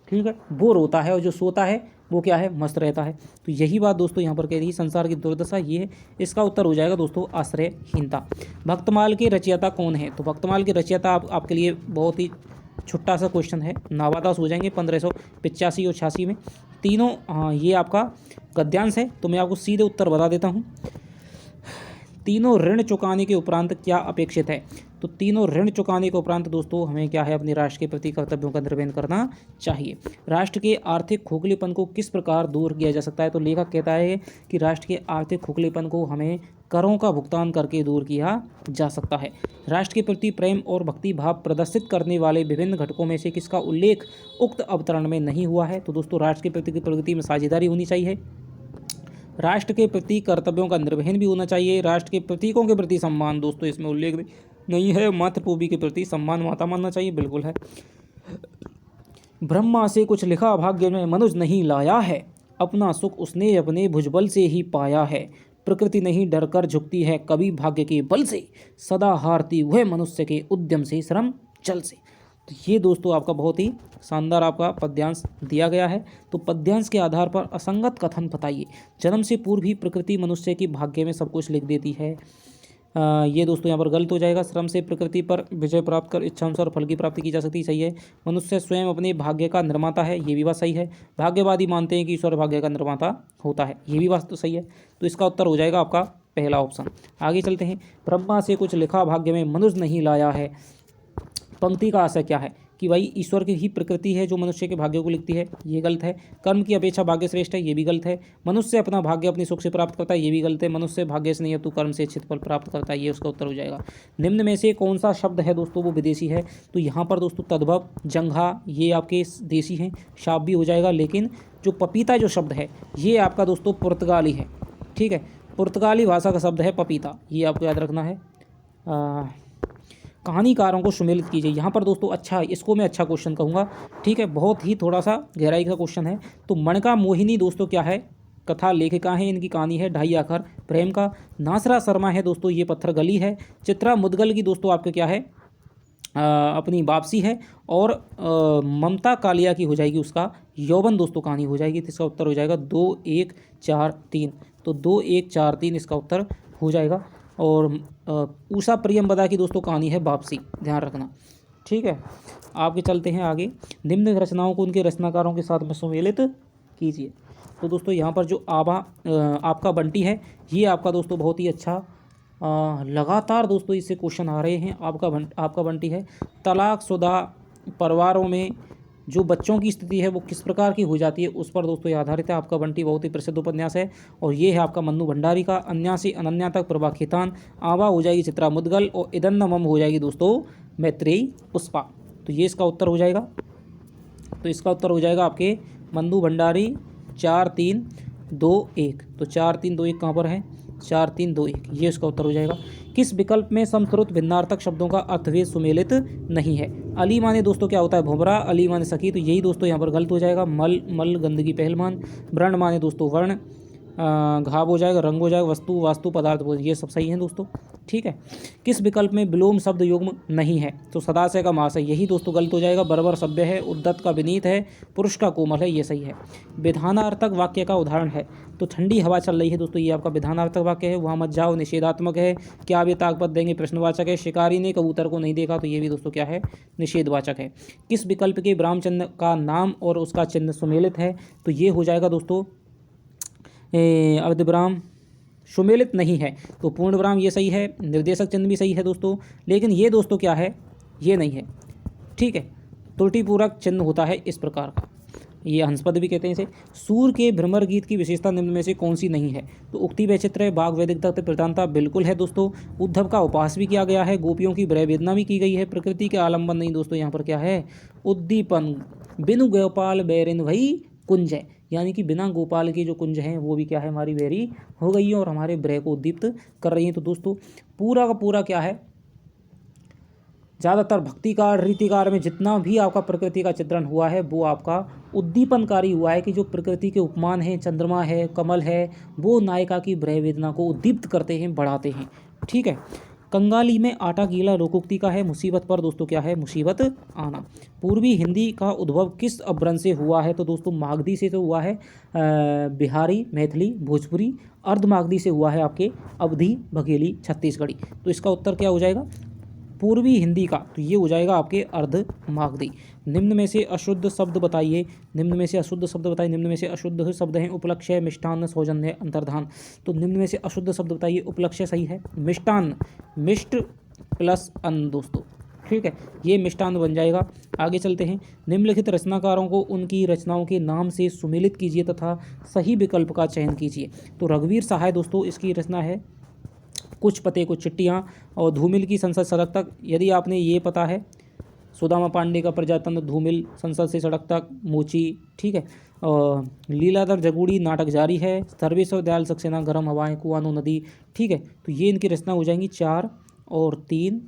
ठीक है, वो रोता है, और जो सोता है वो क्या है मस्त रहता है। तो यही बात दोस्तों यहाँ पर कह रही है, संसार की दुर्दशा ये है। इसका उत्तर हो जाएगा दोस्तों आश्रयहीनता। भक्तमाल के रचयिता कौन है? तो भक्तमाल के रचयिता आपके लिए बहुत ही छोटा सा क्वेश्चन है, नावादास हो जाएंगे 1585 और 86 में तीनों। हाँ, ये आपका गद्यांश है, तो मैं आपको सीधे उत्तर बता देता हूँ। तीनों ऋण चुकाने के उपरांत क्या अपेक्षित है? तो तीनों ऋण चुकाने के उपरांत दोस्तों हमें क्या है अपने राष्ट्र के प्रति कर्तव्यों का निर्वहन करना चाहिए। राष्ट्र के आर्थिक खोखलेपन को किस प्रकार दूर किया जा सकता है? तो लेखक कहता है कि राष्ट्र के आर्थिक खोखलेपन को हमें करों का भुगतान करके दूर किया जा सकता है। राष्ट्र के प्रति प्रेम और भक्ति भाव प्रदर्शित करने वाले विभिन्न घटकों में से किसका उल्लेख उक्त अवतरण में नहीं हुआ है? तो दोस्तों राष्ट्र के प्रति प्रगति में साझेदारी होनी चाहिए, राष्ट्र के प्रति कर्तव्यों का निर्वहन भी होना चाहिए, राष्ट्र के प्रतीकों के प्रति सम्मान दोस्तों इसमें उल्लेख नहीं है, मातृभूमि के प्रति सम्मान माता मानना चाहिए, बिल्कुल है। ब्रह्मा से कुछ लिखा भाग्य में मनुज नहीं लाया है, अपना सुख उसने अपने भुजबल से ही पाया है, प्रकृति नहीं डर कर झुकती है कभी भाग्य के बल से, सदा हारती वह मनुष्य के उद्यम से श्रम जल से। तो ये दोस्तों आपका बहुत ही शानदार आपका पद्यांश दिया गया है। तो पद्यांश के आधार पर असंगत कथन बताइए। जन्म से पूर्व ही प्रकृति मनुष्य की भाग्य में सब कुछ लिख देती है, ये दोस्तों यहाँ पर गलत हो जाएगा। श्रम से प्रकृति पर विजय प्राप्त कर इच्छानुसार फल की प्राप्ति की जा सकती है, सही है। मनुष्य स्वयं अपने भाग्य का निर्माता है, ये भी बात सही है। भाग्यवादी मानते हैं कि ईश्वर भाग्य का निर्माता होता है, ये भी बात तो सही है। तो इसका उत्तर हो जाएगा आपका पहला ऑप्शन। आगे चलते हैं। ब्रह्मा से कुछ लिखा भाग्य में मनुष्य नहीं लाया है, पंक्ति का आशय क्या है कि भाई ईश्वर की ही प्रकृति है जो मनुष्य के भाग्य को लिखती है, ये गलत है। कर्म की अपेक्षा भाग्य श्रेष्ठ है, ये भी गलत है। मनुष्य अपना भाग्य अपने सुख से प्राप्त करता है, ये भी गलत है। मनुष्य भाग्य से नहीं अपितु कर्म से इच्छित फल प्राप्त करता है, ये उसका उत्तर हो जाएगा। निम्न में से कौन सा शब्द है दोस्तों वो विदेशी है? तो यहाँ पर दोस्तों तद्भव, जंघा ये आपके देशी हैं, शाप भी हो जाएगा। लेकिन जो पपीता जो शब्द है ये आपका दोस्तों पुर्तगाली है, ठीक है, पुर्तगाली भाषा का शब्द है पपीता, ये आपको याद रखना है। कहानीकारों को सुमेलित कीजिए। यहाँ पर दोस्तों अच्छा, इसको मैं अच्छा क्वेश्चन कहूँगा, ठीक है, बहुत ही थोड़ा सा गहराई का क्वेश्चन है। तो मणका मोहिनी दोस्तों क्या है? कथा लेखिका है, इनकी कहानी है ढाई आखर प्रेम का। नासरा शर्मा है दोस्तों, ये पत्थर गली है। चित्रा मुदगल की दोस्तों आपके क्या है अपनी वापसी है। और ममता कालिया की हो जाएगी उसका यौवन दोस्तों कहानी हो जाएगी। तो इसका उत्तर हो जाएगा 2 1 4 3। तो 2 1 4 3 इसका उत्तर हो जाएगा। और उषा प्रियंवदा की दोस्तों कहानी है वापसी, ध्यान रखना, ठीक है। आगे चलते हैं आगे। निम्न रचनाओं को उनके रचनाकारों के साथ में सुमेलित कीजिए। तो दोस्तों यहाँ पर जो आपका बंटी है ये आपका दोस्तों बहुत ही अच्छा लगातार दोस्तों इससे क्वेश्चन आ रहे हैं। आपका बंटी है तलाकशुदा परिवारों में जो बच्चों की स्थिति है वो किस प्रकार की हो जाती है उस पर दोस्तों ये आधारित है। आपका बंटी बहुत ही प्रसिद्ध उपन्यास है। और ये है आपका मन्नू भंडारी का अन्या से अनन्या तक प्रभा खेतान। आवा हो जाएगी चित्रा मुदगल और इदन्न मम हो जाएगी दोस्तों मैत्रेयी पुष्पा। तो ये इसका उत्तर हो जाएगा। तो इसका उत्तर हो जाएगा आपके मन्नू भंडारी 4 3 2 1। तो 4 3 2 1 कहाँ पर है? 4 3 2 1, ये इसका उत्तर हो जाएगा। किस विकल्प में समश्रुत भिन्नार्थक शब्दों का अर्थभेद सुमेलित नहीं है? अली माने दोस्तों क्या होता है? भुमरा। अली माने सखी, तो यही दोस्तों यहाँ पर गलत हो जाएगा। मल, मल गंदगी पहलवान। व्रण माने दोस्तों वर्ण। घाव हो जाएगा, रंग हो जाएगा, वस्तु वास्तु पदार्थ, ये सब सही है दोस्तों। ठीक है। किस विकल्प में विलोम शब्द युग्म नहीं है? तो सदाशय का मास है, यही दोस्तों गलत हो जाएगा। बर्बर सभ्य है, उद्दत का विनीत है, पुरुष का कोमल है, ये सही है। विधानार्थक वाक्य का उदाहरण है, तो ठंडी हवा चल रही है दोस्तों, ये आपका विधानार्थक वाक्य है। वहाँ मत जाओ निषेधात्मक है। क्या आप ये ताकत देंगे? प्रश्नवाचक है। शिकारी ने कबूतर को नहीं देखा, तो ये भी दोस्तों क्या है? निषेधवाचक है। किस विकल्प के ब्राह्मचंद्र का नाम और उसका चिन्ह सुमेलित है? तो ये हो जाएगा दोस्तों अर्धविराम सुमेलित नहीं है, तो पूर्ण विराम ये सही है। निर्देशक चिन्ह भी सही है दोस्तों, लेकिन ये दोस्तों क्या है? ये नहीं है। ठीक है, त्रुटिपूर्वक चिन्ह होता है इस प्रकार का, ये हंसपद भी कहते हैं इसे। सूर के भ्रमर गीत की विशेषता निम्न में से कौन सी नहीं है? तो उक्ति वैचित्र है, बाघ वैदिक तत्व प्रधानता बिल्कुल है दोस्तों। उद्धव का उपास भी किया गया है, गोपियों की ब्रह वेदना भी की गई है। प्रकृति के आलम्बन नहीं दोस्तों, यहाँ पर क्या है? उद्दीपन। बिनु गोपाल बैरिन वही कुंज है, यानी कि बिना गोपाल के जो कुंज हैं वो भी क्या है? हमारी बैरी हो गई है और हमारे ब्रह को उद्दीप्त कर रही हैं। तो दोस्तों पूरा का पूरा क्या है? ज़्यादातर भक्तिकार रीतिकार में जितना भी आपका प्रकृति का चित्रण हुआ है वो आपका उद्दीपनकारी हुआ है, कि जो प्रकृति के उपमान हैं, चंद्रमा है, कमल है, वो नायिका की ब्रह वेदना को उद्दीप्त करते हैं, बढ़ाते हैं। ठीक है। कंगाली में आटा गीला लोकोक्ति का है, मुसीबत पर दोस्तों क्या है? मुसीबत आना। पूर्वी हिंदी का उद्भव किस अपभ्रंश से हुआ है? तो दोस्तों मागधी से तो हुआ है, बिहारी, मैथिली, भोजपुरी। अर्ध मागधी से हुआ है आपके अवधी, बघेली, छत्तीसगढ़ी। तो इसका उत्तर क्या हो जाएगा? पूर्वी हिंदी का, तो ये हो जाएगा आपके अर्ध मागधी। निम्न में से अशुद्ध शब्द बताइए। निम्न में से अशुद्ध शब्द बताइए। निम्न में से अशुद्ध शब्द हैं उपलक्ष्य, मिष्टान्न, सौजन्य, अंतर्धान। तो निम्न में से अशुद्ध शब्द बताइए। उपलक्ष्य सही है। मिष्टान्न, मिष्ट प्लस अन्न दोस्तों। ठीक है, ये मिष्टान्न बन जाएगा। आगे चलते हैं। निम्नलिखित रचनाकारों को उनकी रचनाओं के नाम से सुमेलित कीजिए तथा सही विकल्प का चयन कीजिए। तो रघुवीर सहाय दोस्तों, इसकी रचना है कुछ पते कुछ चिट्ठियाँ, और धूमिल की संसद सड़क तक, यदि आपने ये पता है। सुदामा पांडे का प्रजातंत्र, धूमिल, संसद से सड़क तक, मोची। ठीक है। और लीलाधर जगूड़ी, नाटक जारी है। सर्वेश्वर दयाल सक्सेना, गर्म हवाएं, कुआनो नदी। ठीक है, तो ये इनकी रचना हो जाएंगी 4 और 3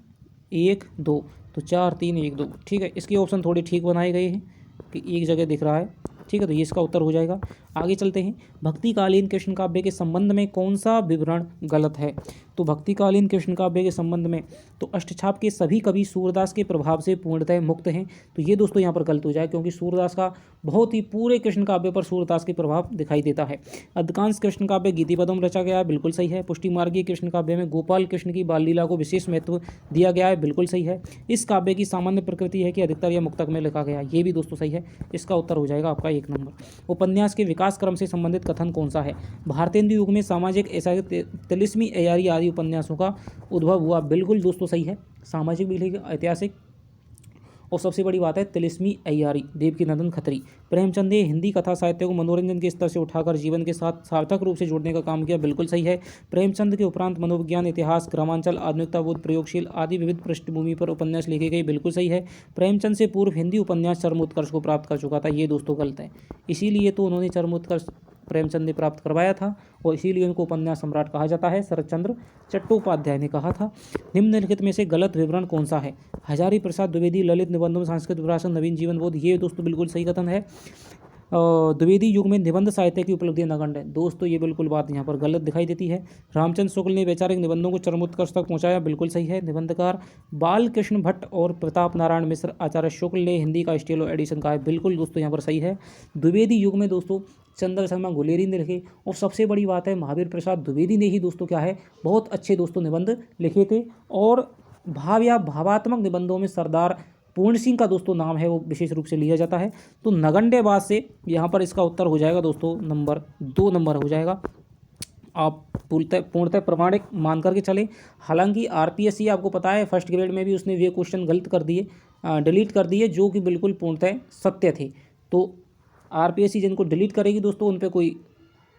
1 2, तो 4 3 1 2। ठीक है, इसके ऑप्शन थोड़े ठीक बनाए गए हैं कि एक जगह दिख रहा है। ठीक है, तो ये इसका उत्तर हो जाएगा। आगे चलते हैं। भक्तिकालीन कृष्ण काव्य के संबंध में कौन सा विवरण गलत है? तो भक्तिकालीन कृष्ण काव्य के संबंध में तो अष्टछाप के सभी कवि सूरदास के प्रभाव से पूर्णतः मुक्त हैं, तो ये दोस्तों यहाँ पर गलत हो जाए, क्योंकि सूरदास का बहुत ही पूरे कृष्ण काव्य पर सूरदास के प्रभाव दिखाई देता है। अधिकांश कृष्ण काव्य गीतिपदों में रचा गया है, बिल्कुल सही है। पुष्टि मार्गीय कृष्ण काव्य में गोपाल कृष्ण की बाल लीला को विशेष महत्व दिया गया है, बिल्कुल सही है। इस काव्य की सामान्य प्रकृति है कि अधिकतर यह मुक्तक में लिखा गया है, ये भी दोस्तों सही है। इसका उत्तर हो जाएगा आपका 1 नंबर। उपन्यास के विकास क्रम से संबंधित कथन कौन सा है? भारतेंदु युग में सामाजिक, ऐसा तिलिस्मी, अयारी आदि उपन्यासों का उद्भव हुआ, बिल्कुल दोस्तों सही है। सामाजिक भी लिखेगा, ऐतिहासिक, और सबसे बड़ी बात है तिलिस्मी अय्यारी, देवकीनंदन खत्री। प्रेमचंद ने हिंदी कथा साहित्य को मनोरंजन के स्तर से उठाकर जीवन के साथ सार्थक रूप से जोड़ने का काम किया, बिल्कुल सही है। प्रेमचंद के उपरांत मनोविज्ञान, इतिहास, ग्रामांचल, आधुनिकताबोध, प्रयोगशील आदि विविध पृष्ठभूमि पर उपन्यास लिखे गए, बिल्कुल सही है। प्रेमचंद से पूर्व हिंदी उपन्यास चरमोत्कर्ष को प्राप्त कर चुका था, ये दोस्तों गलत है। इसीलिए तो उन्होंने चरमोत्कर्ष प्रेमचंद ने प्राप्त करवाया था, और इसीलिए उनको उपन्यास सम्राट कहा जाता है, शरतचंद्र चट्टोपाध्याय ने कहा था। निम्नलिखित में से गलत विवरण कौन सा है? हजारी प्रसाद द्विवेदी ललित निबंधों में संस्कृत विरासत, नवीन जीवन बोध, ये दोस्तों बिल्कुल सही कथन है। द्विवेदी युग में निबंध साहित्य की उपलब्धियां नगण्य है, दोस्तों ये बिल्कुल बात यहाँ पर गलत दिखाई देती है। रामचंद्र शुक्ल ने वैचारिक निबंधों को चरमोत्कर्ष तक पहुँचाया, बिल्कुल सही है। निबंधकार बालकृष्ण भट्ट और प्रताप नारायण मिश्र, आचार्य शुक्ल ने हिंदी का स्टेलो एडिशन कहा है, बिल्कुल दोस्तों यहाँ पर सही है। द्विवेदी युग में दोस्तों चंद्र शर्मा गुलेरी ने लिखे, और सबसे बड़ी बात है महावीर प्रसाद द्विवेदी ने ही दोस्तों क्या है बहुत अच्छे दोस्तों निबंध लिखे थे। और भाव या भावात्मक निबंधों में सरदार पूर्ण सिंह का दोस्तों नाम है वो विशेष रूप से लिया जाता है। तो नगण्यवाद से यहाँ पर इसका उत्तर हो जाएगा दोस्तों नंबर 2 नंबर हो जाएगा। आप पूर्णतः प्रमाणिक मान करके चले। हालांकि आरपीएससी आपको पता है फर्स्ट ग्रेड में भी उसने वे क्वेश्चन गलत कर दिए, डिलीट कर दिए, जो कि बिल्कुल पूर्णतः सत्य थे। तो आरपीएससी जिनको डिलीट करेगी दोस्तों उन पे कोई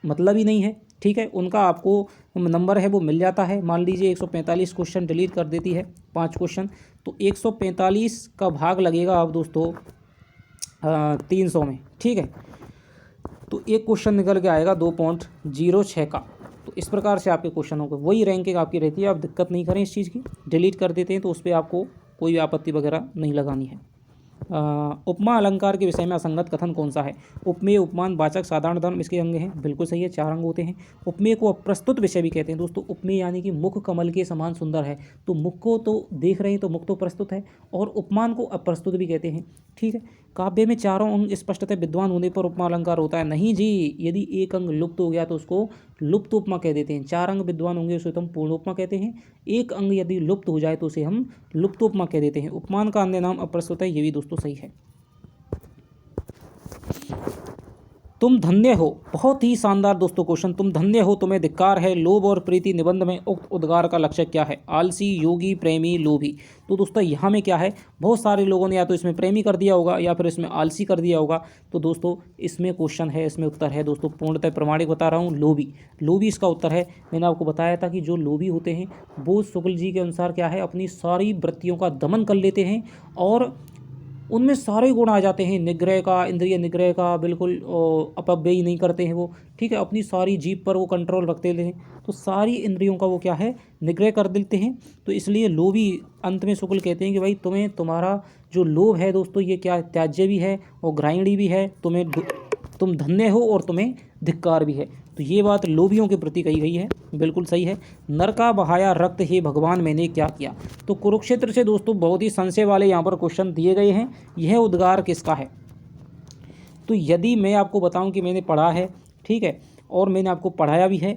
मतलब ही नहीं है, ठीक है। उनका आपको नंबर है वो मिल जाता है। मान लीजिए 145 क्वेश्चन डिलीट कर देती है 5 क्वेश्चन, तो 145 का भाग लगेगा आप दोस्तों 300 में, ठीक है। तो एक क्वेश्चन निकल के आएगा 2.06 का, तो इस प्रकार से आपके क्वेश्चन होंगे, वही रैंकिंग आपकी रहती है। आप दिक्कत नहीं करें इस चीज़ की, डिलीट कर देते हैं तो उस पर आपको कोई भी आपत्ति वगैरह नहीं लगानी है। उपमा अलंकार के विषय में असंगत कथन कौन सा है? उपमेय, उपमान, वाचक, साधारण धर्म इसके अंग हैं। बिल्कुल सही है, 4 अंग होते हैं। उपमेय को अप्रस्तुत विषय भी कहते हैं दोस्तों। उपमेय यानी कि मुख कमल के समान सुंदर है, तो मुख को तो देख रहे हैं तो मुख तो प्रस्तुत है, और उपमान को अप्रस्तुत भी कहते हैं। ठीक है। काव्य में चारों अंग स्पष्टतः विद्वान होने पर उपमा अलंकार होता है? नहीं जी, यदि एक अंग लुप्त हो गया तो उसको लुप्त उपमा कह देते हैं। 4 अंग विद्वान होंगे उसे तो हम पूर्ण उपमा कहते हैं। एक अंग यदि लुप्त हो जाए तो उसे हम लुप्त उपमा कह देते हैं। उपमान का अन्य नाम अप्रस्तुत है, ये भी दोस्तों सही है। तुम धन्य हो, बहुत ही शानदार दोस्तों क्वेश्चन। तुम धन्य हो, तुम्हें धिक्कार है। लोभ और प्रीति निबंध में उक्त उद्गार का लक्ष्य क्या है? आलसी, योगी, प्रेमी, लोभी। तो दोस्तों यहाँ में क्या है, बहुत सारे लोगों ने या तो इसमें प्रेमी कर दिया होगा या फिर इसमें आलसी कर दिया होगा। तो दोस्तों इसमें क्वेश्चन है, इसमें उत्तर है दोस्तों, पूर्णतः प्रमाणिक बता रहा हूँ, लोभी। लोभी इसका उत्तर है। मैंने आपको बताया था कि जो लोभी होते हैं वो शुक्ल जी के अनुसार क्या है, अपनी सारी वृत्तियों का दमन कर लेते हैं और उनमें सारे गुण आ जाते हैं। निग्रह का, इंद्रिय निग्रह का बिल्कुल अपव्यय नहीं करते हैं वो। ठीक है। अपनी सारी जीभ पर वो कंट्रोल रखते हैं, तो सारी इंद्रियों का वो क्या है, निग्रह कर देते हैं। तो इसलिए लोभी अंत में शुक्ल कहते हैं कि भाई तुम्हें, तुम्हारा जो लोभ है दोस्तों ये क्या त्याज्य भी है और घृणीय भी है। तुम धन्य हो और तुम्हें धिक्कार भी है। तो ये बात लोभियों के प्रति कही गई है, बिल्कुल सही है। नरका बहाया रक्त, हे भगवान मैंने क्या किया? तो कुरुक्षेत्र से दोस्तों बहुत ही संशय वाले यहाँ पर क्वेश्चन दिए गए हैं। यह उद्गार किसका है? तो यदि मैं आपको बताऊं कि मैंने पढ़ा है, ठीक है, और मैंने आपको पढ़ाया भी है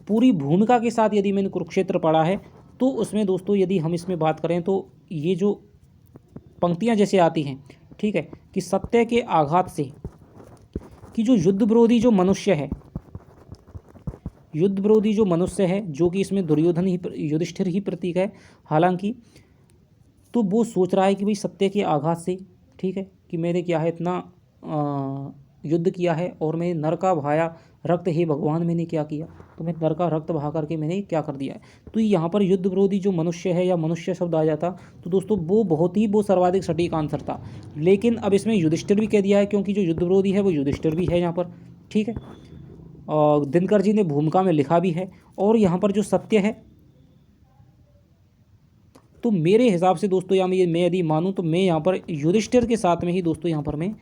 पूरी भूमिका के साथ, यदि मैंने कुरुक्षेत्र पढ़ा है तो उसमें दोस्तों यदि हम इसमें बात करें तो ये जो पंक्तियाँ जैसे आती हैं, ठीक है, कि सत्य के आघात से, कि जो युद्ध विरोधी जो मनुष्य है, युद्ध विरोधी जो मनुष्य है, जो कि इसमें दुर्योधन ही, युधिष्ठिर ही प्रतीक है हालांकि, तो वो सोच रहा है कि भाई सत्य के आघात से, ठीक है, कि मैंने क्या है इतना युद्ध किया है और मैं नर का बहाया रक्त, हे भगवान मैंने क्या किया? तो मैं नर का रक्त बहा करके मैंने क्या कर दिया है? तो यहाँ पर युद्ध विरोधी जो मनुष्य है या मनुष्य शब्द आ जाता तो दोस्तों वो बहुत ही वो सर्वाधिक सटीक आंसर था। लेकिन अब इसमें युधिष्ठिर भी कह दिया है, क्योंकि जो युद्ध विरोधी है वो युधिष्ठिर भी है यहाँ पर। ठीक है। और दिनकर जी ने भूमिका में लिखा भी है। और यहाँ पर जो सत्य है, तो मेरे हिसाब से दोस्तों यहाँ मैं यदि मानूँ तो मैं यहाँ पर युधिष्ठिर के साथ में ही दोस्तों यहाँ पर मैं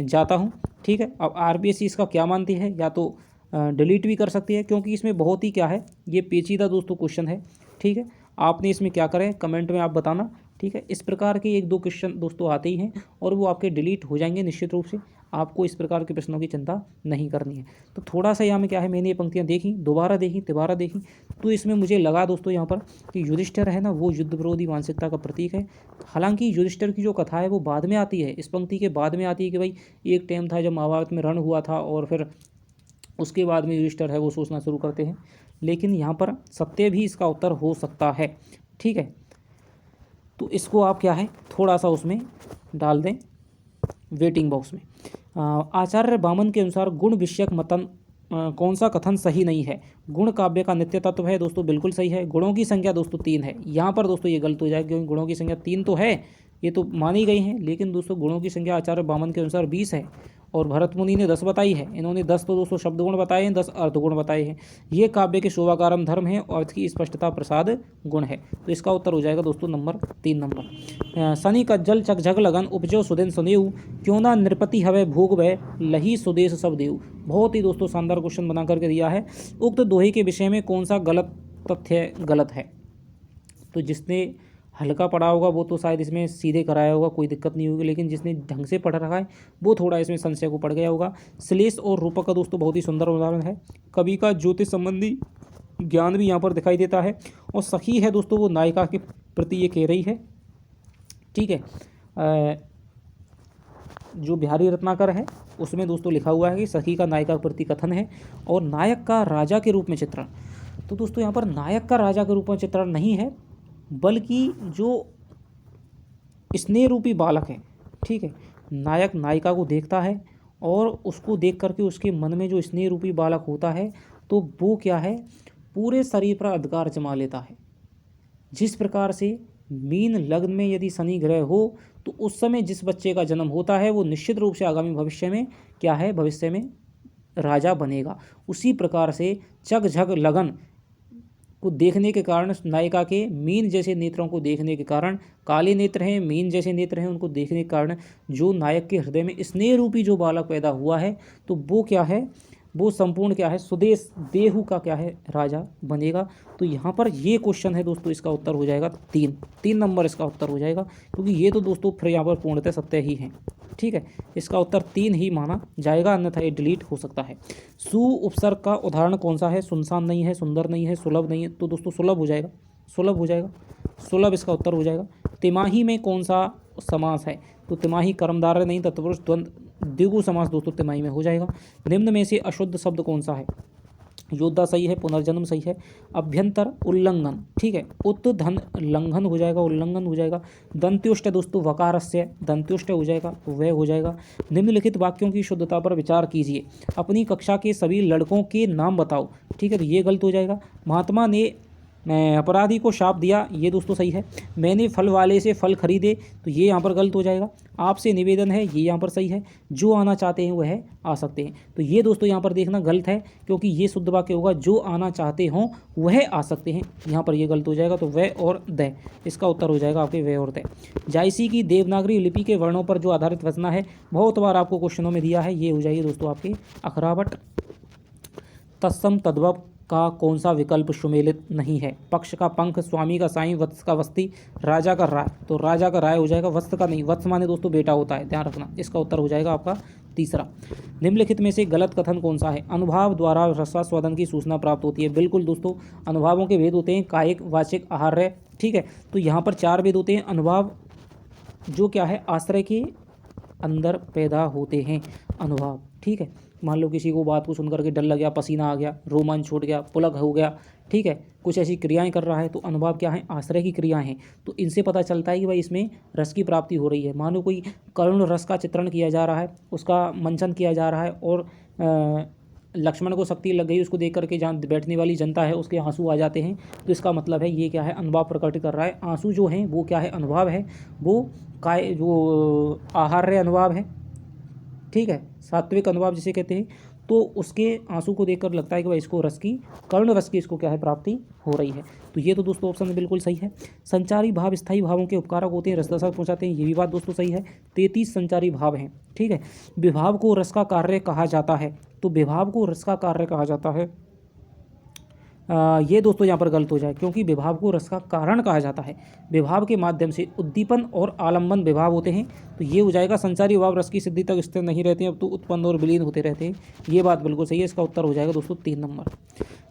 जाता हूँ। ठीक है। अब आरबीएससी इसका क्या मानती है, या तो डिलीट भी कर सकती है, क्योंकि इसमें बहुत ही क्या है, ये पेचीदा दोस्तों क्वेश्चन है। ठीक है। आपने इसमें क्या करें कमेंट में आप बताना। ठीक है। इस प्रकार के 1-2 क्वेश्चन दोस्तों आते ही हैं और वो आपके डिलीट हो जाएंगे निश्चित रूप से। आपको इस प्रकार के प्रश्नों की चिंता नहीं करनी है। तो थोड़ा सा यहाँ में क्या है, मैंने ये पंक्तियाँ देखी, दोबारा देखी, तिबारा देखी, तो इसमें मुझे लगा दोस्तों यहाँ पर कि युधिष्ठिर है ना, वो युद्ध विरोधी मानसिकता का प्रतीक है। हालांकि युधिष्ठिर की जो कथा है वो बाद में आती है, इस पंक्ति के बाद में आती है कि भाई एक टाइम था जब महाभारत में रण हुआ था और फिर उसके बाद में युधिष्ठिर है वो सोचना शुरू करते हैं। लेकिन यहाँ पर सत्य भी इसका उत्तर हो सकता है। ठीक है। तो इसको आप क्या है थोड़ा सा उसमें डाल दें वेटिंग बॉक्स में। आचार्य बामन के अनुसार गुण विषयक मतन कौन सा कथन सही नहीं है? गुण काव्य का नित्य तत्व है दोस्तों, बिल्कुल सही है। गुणों की संख्या दोस्तों 3 है। यहाँ पर दोस्तों ये गलत हो जाएगा, क्योंकि गुणों की संख्या 3 तो है, ये तो मानी गई हैं, लेकिन दोस्तों गुणों की संख्या आचार्य बामन के अनुसार 20 है और भरत मुनि ने 10 बताई है। इन्होंने 10 तो दोस्तों शब्द गुण बताए हैं, 10 अर्थ गुण बताए हैं। ये काव्य के शोभाकारम धर्म है और इसकी स्पष्टता प्रसाद गुण है। तो इसका उत्तर हो जाएगा दोस्तों नंबर 3 नंबर। शनि का जल चकझक लगन उपजो सुदिन सुदेव, क्यों ना नृपति हवे भोग भय लही सुदेश सब देव। बहुत ही दोस्तों शानदार क्वेश्चन बना करके दिया है। उक्त दोहे के विषय में कौन सा गलत तथ्य गलत है? तो जिसने हल्का पढ़ा होगा वो तो शायद इसमें सीधे कराया होगा, कोई दिक्कत नहीं होगी, लेकिन जिसने ढंग से पढ़ रखा है वो थोड़ा इसमें संशय को पड़ गया होगा। श्लेष और रूपक का दोस्तों बहुत ही सुंदर उदाहरण है। कवि का ज्योतिष संबंधी ज्ञान भी यहाँ पर दिखाई देता है। और सखी है दोस्तों वो नायिका के प्रति ये कह रही है। ठीक है। जो बिहारी रत्नाकर है उसमें दोस्तों लिखा हुआ है कि सखी का नायिका के प्रति कथन है। और नायक का राजा के रूप में चित्रण, तो दोस्तों यहाँ पर नायक का राजा के रूप में चित्रण नहीं है, बल्कि जो स्नेह रूपी बालक है, ठीक है, नायक नायिका को देखता है और उसको देख करके उसके मन में जो स्नेह रूपी बालक होता है तो वो क्या है, पूरे शरीर पर अधिकार जमा लेता है। जिस प्रकार से मीन लग्न में यदि शनि ग्रह हो तो उस समय जिस बच्चे का जन्म होता है वो निश्चित रूप से आगामी भविष्य में क्या है, भविष्य में राजा बनेगा। उसी प्रकार से चक झक लगन को देखने के कारण, नायिका के मीन जैसे नेत्रों को देखने के कारण, काले नेत्र हैं, मीन जैसे नेत्र हैं, उनको देखने के कारण जो नायक के हृदय में स्नेह रूपी जो बालक पैदा हुआ है, तो वो क्या है, वो संपूर्ण क्या है, सुदेश देहु का क्या है, राजा बनेगा। तो यहाँ पर ये क्वेश्चन है दोस्तों, इसका उत्तर हो जाएगा 3 नंबर इसका उत्तर हो जाएगा, क्योंकि ये तो दोस्तों फिर यहाँ पर पूर्णतः सत्य ही है। ठीक है, इसका उत्तर 3 ही माना जाएगा, अन्यथा ये डिलीट हो सकता है। सु उपसर्ग का उदाहरण कौन सा है? सुनसान नहीं है, सुंदर नहीं है, सुलभ नहीं है, तो दोस्तों सुलभ हो जाएगा, सुलभ हो जाएगा, सुलभ इसका उत्तर हो जाएगा। तिमाही में कौन सा समास है? तो तिमाही कर्मधारय नहीं, तत्पुरुष द्वंद्व द्विगु समास दोस्तों तिमाही में हो जाएगा। निम्न में से अशुद्ध शब्द कौन सा है? योद्धा सही है, पुनर्जन्म सही है, अभ्यंतर उल्लंघन, ठीक है, उत धन लंघन हो जाएगा, उल्लंघन हो जाएगा। दंत्युष्ट है दोस्तों, वकारस्य दंत्युष्ट हो जाएगा, वह हो जाएगा। निम्नलिखित वाक्यों की शुद्धता पर विचार कीजिए। अपनी कक्षा के सभी लड़कों के नाम बताओ, ठीक है, तो ये गलत हो जाएगा। महात्मा ने अपराधी को शाप दिया, ये दोस्तों सही है। मैंने फल वाले से फल खरीदे, तो ये यहाँ पर गलत हो जाएगा। आपसे निवेदन है, ये यहाँ पर सही है। जो आना चाहते हैं वह आ सकते हैं, तो ये दोस्तों यहाँ पर देखना गलत है, क्योंकि ये शुद्ध वाक्य होगा जो आना चाहते हों वह आ सकते हैं, यहाँ पर ये गलत हो जाएगा। तो वह और द, इसका उत्तर हो जाएगा आपके वह और द। जायसी की देवनागरी लिपि के वर्णों पर जो आधारित रचना है, बहुत बार आपको क्वेश्चनों में दिया है, ये हो जाएगी दोस्तों आपके अखरावट। तत्सम तद्भव का कौन सा विकल्प सुमेलित नहीं है? पक्ष का पंख, स्वामी का साईं, वत्स का वस्ती, राजा का राय, तो राजा का राय हो जाएगा, वत्स का नहीं। वत्स माने दोस्तों बेटा होता है, ध्यान रखना। इसका उत्तर हो जाएगा आपका तीसरा। निम्नलिखित में से गलत कथन कौन सा है? अनुभाव द्वारा रसास्वादन की सूचना प्राप्त होती है। बिल्कुल दोस्तों, अनुभावों के भेद होते हैं, कायिक, वाचिक, आहार्य, ठीक है। तो यहाँ पर 4 भेद होते हैं। अनुभाव जो क्या है, आश्रय के अंदर पैदा होते हैं अनुभाव, ठीक है। मान लो किसी को बात को सुनकर के डर लग गया, पसीना आ गया, रोमांच छूट गया, पुलक हो गया, ठीक है, कुछ ऐसी क्रियाएं कर रहा है, तो अनुभाव क्या है, आश्रय की क्रियाएं हैं। तो इनसे पता चलता है कि भाई इसमें रस की प्राप्ति हो रही है। मानो कोई करुण रस का चित्रण किया जा रहा है, उसका मंचन किया जा रहा है, और लक्ष्मण को शक्ति लग गई, उसको देख करके जहाँ बैठने वाली जनता है उसके आंसू आ जाते हैं, तो इसका मतलब है ये क्या है, अनुभाव प्रकट कर रहा है। आंसू जो हैं वो क्या है, अनुभाव है, वो काय जो आहार्य अनुभाव है, ठीक है, सात्विक अनुभाव जिसे कहते हैं। तो उसके आंसू को देखकर लगता है कि भाई इसको रस की, कर्ण रस की इसको क्या है, प्राप्ति हो रही है। तो ये तो दोस्तों ऑप्शन बिल्कुल सही है। संचारी भाव स्थायी भावों के उपकारक होते हैं, रसदशा पहुंचाते हैं, ये भी बात दोस्तों सही है। 33 संचारी भाव हैं, ठीक है। विभाव को रस का कार्य कहा जाता है, तो विभाव को रस का कार्य कहा जाता है, ये दोस्तों यहाँ पर गलत हो जाए, क्योंकि विभाव को रस का कारण कहा जाता है। विभाव के माध्यम से उद्दीपन और आलम्बन विभाव होते हैं, तो ये हो जाएगा संचारी विभाव रस की सिद्धि तक स्थिर नहीं रहते हैं, अब तो उत्पन्न और विलीन होते रहते हैं। ये बात बिल्कुल सही है, इसका उत्तर हो जाएगा दोस्तों 3 नंबर।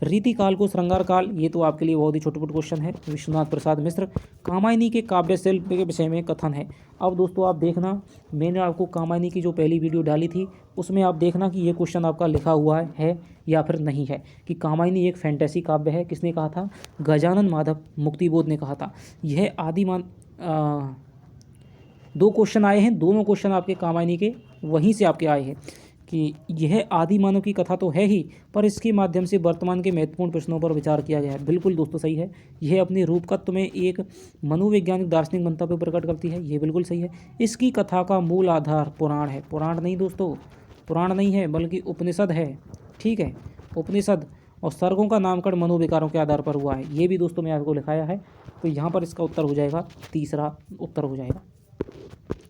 रीति काल को श्रृंगार काल, ये तो आपके लिए बहुत ही छोटा मोटा क्वेश्चन है। विश्वनाथ प्रसाद मिश्र। कामायनी के काव्य शिल्प के विषय में कथन है। अब दोस्तों आप देखना, मैंने आपको कामायनी की जो पहली वीडियो डाली थी उसमें आप देखना कि ये क्वेश्चन आपका लिखा हुआ है या फिर नहीं है, कि कामायनी एक फैंटेसी काव्य है। किसने कहा था? गजानन माधव मुक्तिबोध ने कहा था। यह आदिमान 2 क्वेश्चन आए हैं, दोनों क्वेश्चन आपके कामायनी के वहीं से आपके आए हैं, कि यह आदि मानव की कथा तो है ही, पर इसके माध्यम से वर्तमान के महत्वपूर्ण प्रश्नों पर विचार किया गया है। बिल्कुल दोस्तों सही है। यह अपने रूपकत्व में एक मनोवैज्ञानिक दार्शनिक मंतव्य प्रकट करती है, ये बिल्कुल सही है। इसकी कथा का मूल आधार पुराण है। पुराण नहीं दोस्तों, पुराण नहीं है, बल्कि उपनिषद है, ठीक है, उपनिषद। और सर्गों का नामकरण मनोविकारों के आधार पर हुआ है, ये भी दोस्तों मैं आपको लिखाया है। तो यहाँ पर इसका उत्तर हो जाएगा, तीसरा उत्तर हो जाएगा,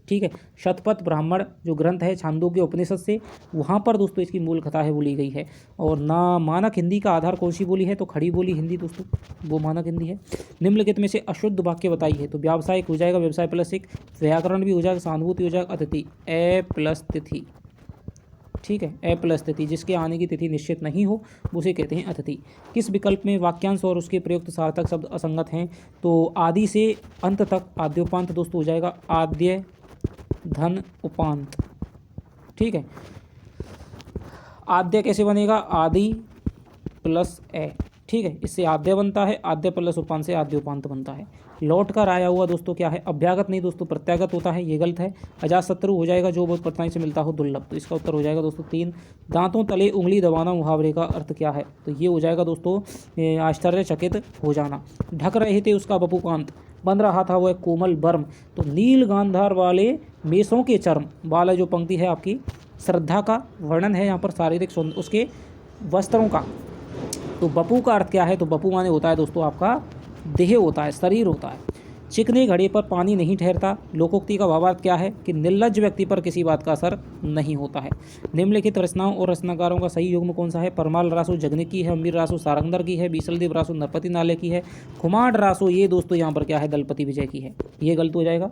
ठीक है। शतपथ ब्राह्मण जो ग्रंथ है छांदोग्य उपनिषद से, वहाँ पर दोस्तों इसकी मूल कथा है वो ली गई है। और ना मानक हिंदी का आधार कौन सी बोली है? तो खड़ी बोली हिंदी दोस्तों, वो मानक हिंदी है। निम्नलिखित में से अशुद्ध वाक्य बताइए, तो व्यावसायिक हो जाएगा, व्यवसाय प्लस 1, व्याकरण भी हो जाएगा, सहानुभूति हो जाएगा, अतिथि ए प्लस तिथि, ठीक है, ए प्लस तिथि, जिसके आने की तिथि निश्चित नहीं हो उसे कहते हैं अतिथि। किस विकल्प में वाक्यांश और उसके प्रयुक्त सार्थक शब्द असंगत हैं? तो आदि से अंत तक आद्योपांत दोस्तों हो जाएगा, आद्य धन उपांत, ठीक है। आद्य कैसे बनेगा? आदि प्लस ए, ठीक है, इससे आद्य बनता है, आद्य प्लस उपांत से आद्य उपांत बनता है। लौट कर आया हुआ दोस्तों क्या है? अभ्यागत नहीं दोस्तों, प्रत्यागत होता है, ये गलत है। अजातशत्रु हो जाएगा, जो बहुत कठिनाई से मिलता हो, दुर्लभ, तो इसका उत्तर हो जाएगा दोस्तों 3। दांतों तले उंगली दबाना मुहावरे का अर्थ क्या है? तो ये हो जाएगा दोस्तों आश्चर्यचकित हो जाना। ढक रहे थे उसका बपुकांत, बन रहा था वह कोमल बर्म, तो नील गांधार वाले मेषों के चर्म, वाला जो पंक्ति है आपकी श्रद्धा का वर्णन है यहाँ पर, शारीरिक उसके वस्त्रों का। तो बपू का अर्थ क्या है, तो बपू माने होता है दोस्तों आपका देह होता है, शरीर होता है। चिकने घड़े पर पानी नहीं ठहरता, लोकोक्ति का भावार्थ क्या है कि निर्लज्ज व्यक्ति पर किसी बात का असर नहीं होता है। निम्नलिखित रचनाओं और रचनाकारों का सही युग्म कौन सा है। परमाल रासो जगने की है, अमीर रासो सारंगधर की है, बीसलदेव रासो नरपति नाले की है, कुमार रासो ये दोस्तों यहाँ पर क्या है दलपति विजय की है, ये गलत हो जाएगा।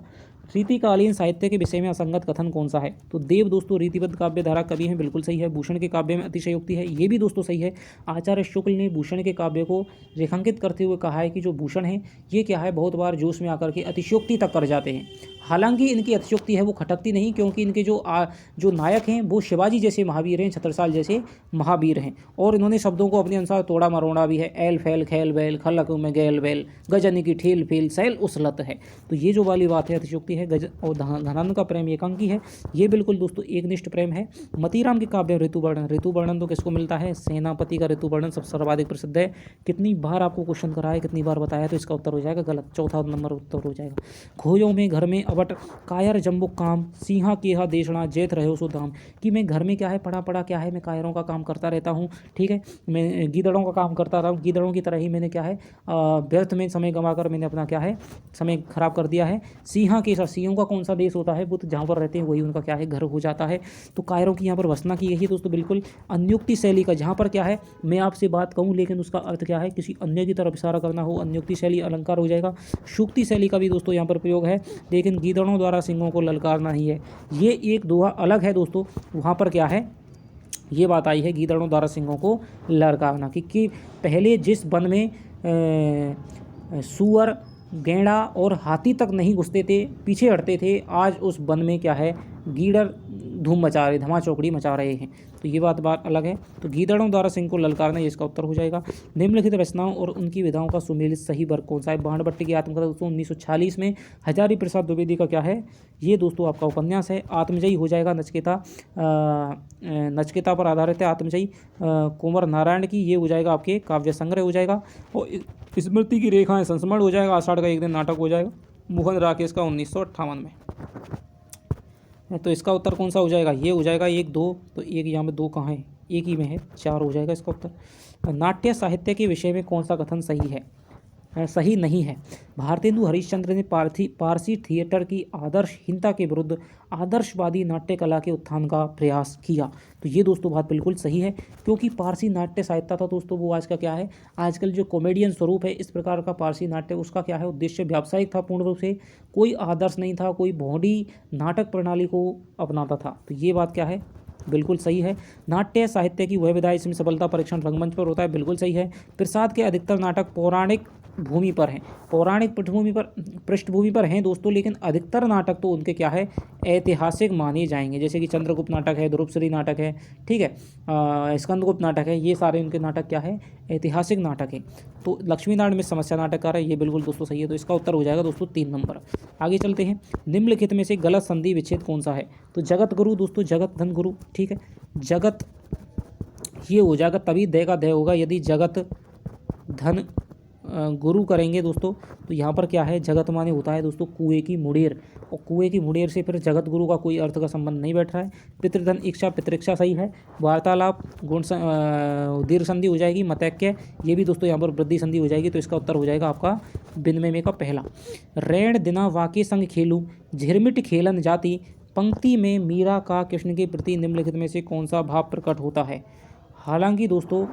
रीतिकालीन साहित्य के विषय में असंगत कथन कौन सा है, तो देव दोस्तों रीतिबद्ध काव्य धारा कवि हैं, बिल्कुल सही है। भूषण के काव्य में अतिशयोक्ति है, ये भी दोस्तों सही है। आचार्य शुक्ल ने भूषण के काव्य को रेखांकित करते हुए कहा है कि जो भूषण है ये क्या है बहुत बार जोश में आकर के अतिशयोक्ति तक कर जाते हैं। हालांकि इनकी अतिशयोक्ति है वो खटकती नहीं, क्योंकि इनके जो नायक हैं वो शिवाजी जैसे महावीर हैं, छत्रसाल जैसे महावीर हैं, और इन्होंने शब्दों को अपने अनुसार तोड़ा मरोड़ा भी है। एल फैल खैल बैल खलक में गैल बैल गजनी की ठेल फेल सैल उसलत है, तो ये जो वाली बात है अतिशयोक्ति है। गज और धनानंद का प्रेम एकांकी है, ये बिल्कुल दोस्तों एकनिष्ठ प्रेम है। मतीराम के काव्य ऋतु वर्णन तो किसको मिलता है, सेनापति का ऋतु वर्णन सबसे सर्वाधिक प्रसिद्ध है। कितनी बार आपको क्वेश्चन करा है, कितनी बार बताया, तो इसका उत्तर हो जाएगा गलत, चौथा नंबर उत्तर हो जाएगा। खोयों में घर में अबट कायर जम्बुक काम, सिंहा केहा देशना जैत रहे सो दाम, कि मैं घर में क्या है पड़ा क्या है, मैं कायरों का काम करता रहता हूँ, ठीक है, मैं गीदड़ों का काम करता रहा हूँ, गीदड़ों की तरह ही मैंने क्या है व्यर्थ में समय गंवाकर मैंने अपना क्या है समय खराब कर दिया है। सिंहा केसा, सिंहों का कौन सा देश होता है, बुद्ध जहाँ पर रहते हैं वही उनका क्या है घर हो जाता है। तो कायरों की यहाँ पर वसना की गई है दोस्तों बिल्कुल अन्युक्ति शैली का, जहाँ पर क्या है मैं आपसे बात कहूँ लेकिन उसका अर्थ क्या है किसी अन्य की तरफ इशारा करना हो, अन्युक्ति शैली अलंकार हो जाएगा। सूक्ति शैली का भी दोस्तों यहाँ पर प्रयोग है, लेकिन गीदड़ों द्वारा सिंहों को ललकारना ही है, ये एक दोहा अलग है दोस्तों। वहाँ पर क्या है ये बात आई है गीदड़ों द्वारा सिंहों को ललकारना कि पहले जिस वन में सूअर गैंडा और हाथी तक नहीं घुसते थे, पीछे हटते थे, आज उस वन में क्या है गीदड़ धूम मचा रहे, धमा चौकड़ी मचा रहे हैं, तो ये बात अलग है। तो गीदड़ों द्वारा सिंह को ललकारना ये इसका उत्तर हो जाएगा। निम्नलिखित रचनाओं और उनकी विधाओं का सुमेलित सही वर्ग कौन सा है। बाणभट्ट की आत्मकथा दोस्तों 1946 में, हजारी प्रसाद द्विवेदी का क्या है ये दोस्तों आपका उपन्यास है। आत्मजयी हो जाएगा नचकेता पर आधारित है आत्मजयी, कुंवर नारायण की ये हो जाएगा आपके काव्य संग्रह हो जाएगा। और स्मृति की रेखाएं संस्मरण हो जाएगा, आषाढ़ का एक दिन नाटक हो जाएगा मोहन राकेश का 1958 में। तो इसका उत्तर कौन सा हो जाएगा, ये हो जाएगा 1 2, तो एक यहाँ में 2 कहाँ है, एक ही में है, 4 हो जाएगा इसका उत्तर। नाट्य साहित्य के विषय में कौन सा कथन सही है, सही नहीं है। भारतेंदु हरिश्चंद्र ने पारसी थिएटर की आदर्शहीनता के विरुद्ध आदर्शवादी नाट्य कला के उत्थान का प्रयास किया, तो ये दोस्तों बात बिल्कुल सही है, क्योंकि पारसी नाट्य साहित्य था दोस्तों वो आज का क्या है आजकल जो कॉमेडियन स्वरूप है इस प्रकार का पारसी नाट्य, उसका क्या है उद्देश्य व्यावसायिक था पूर्ण रूप से, कोई आदर्श नहीं था, कोई भौंडी नाटक प्रणाली को अपनाता था, तो ये बात क्या है बिल्कुल सही है। नाट्य साहित्य की वह विधा इसमें सफलता परीक्षण रंगमंच पर होता है, बिल्कुल सही है। प्रसाद के अधिकतर नाटक पौराणिक भूमि पर हैं, पौराणिक पृष्ठभूमि पर हैं दोस्तों, लेकिन अधिकतर नाटक तो उनके क्या है ऐतिहासिक माने जाएंगे, जैसे कि चंद्रगुप्त नाटक है, ध्रुवश्री नाटक है, ठीक है, स्कंदगुप्त नाटक है, ये सारे उनके नाटक क्या है ऐतिहासिक नाटक है। तो लक्ष्मीनारायण में समस्या नाटककार है, ये बिल्कुल दोस्तों सही है, तो इसका उत्तर हो जाएगा दोस्तों 3 नंबर। आगे चलते हैं, निम्नलिखित में से गलत संधि विच्छेद कौन सा है, तो जगत गुरु दोस्तों, जगत धन गुरु, ठीक है, जगत ये हो जाएगा तभी दे का दे होगा यदि जगत धन गुरु करेंगे दोस्तों, तो यहाँ पर क्या है जगत माने होता है दोस्तों कुएं की मुड़ेर, और कुएं की मुड़ेर से फिर जगत गुरु का कोई अर्थ का संबंध नहीं बैठ रहा है। पितृधन इच्छा पितृक्षा सही है। वार्तालाप गुण दीर्घ संधि हो जाएगी। मतैक्य ये भी दोस्तों यहाँ पर वृद्धि संधि हो जाएगी, तो इसका उत्तर हो जाएगा आपका बिनमे में का पहला। रैण दिना वाके संग खेलूँ झिरमिट खेलन जाति, पंक्ति में मीरा का कृष्ण के प्रति निम्नलिखित में से कौन सा भाव प्रकट होता है। हालांकि दोस्तों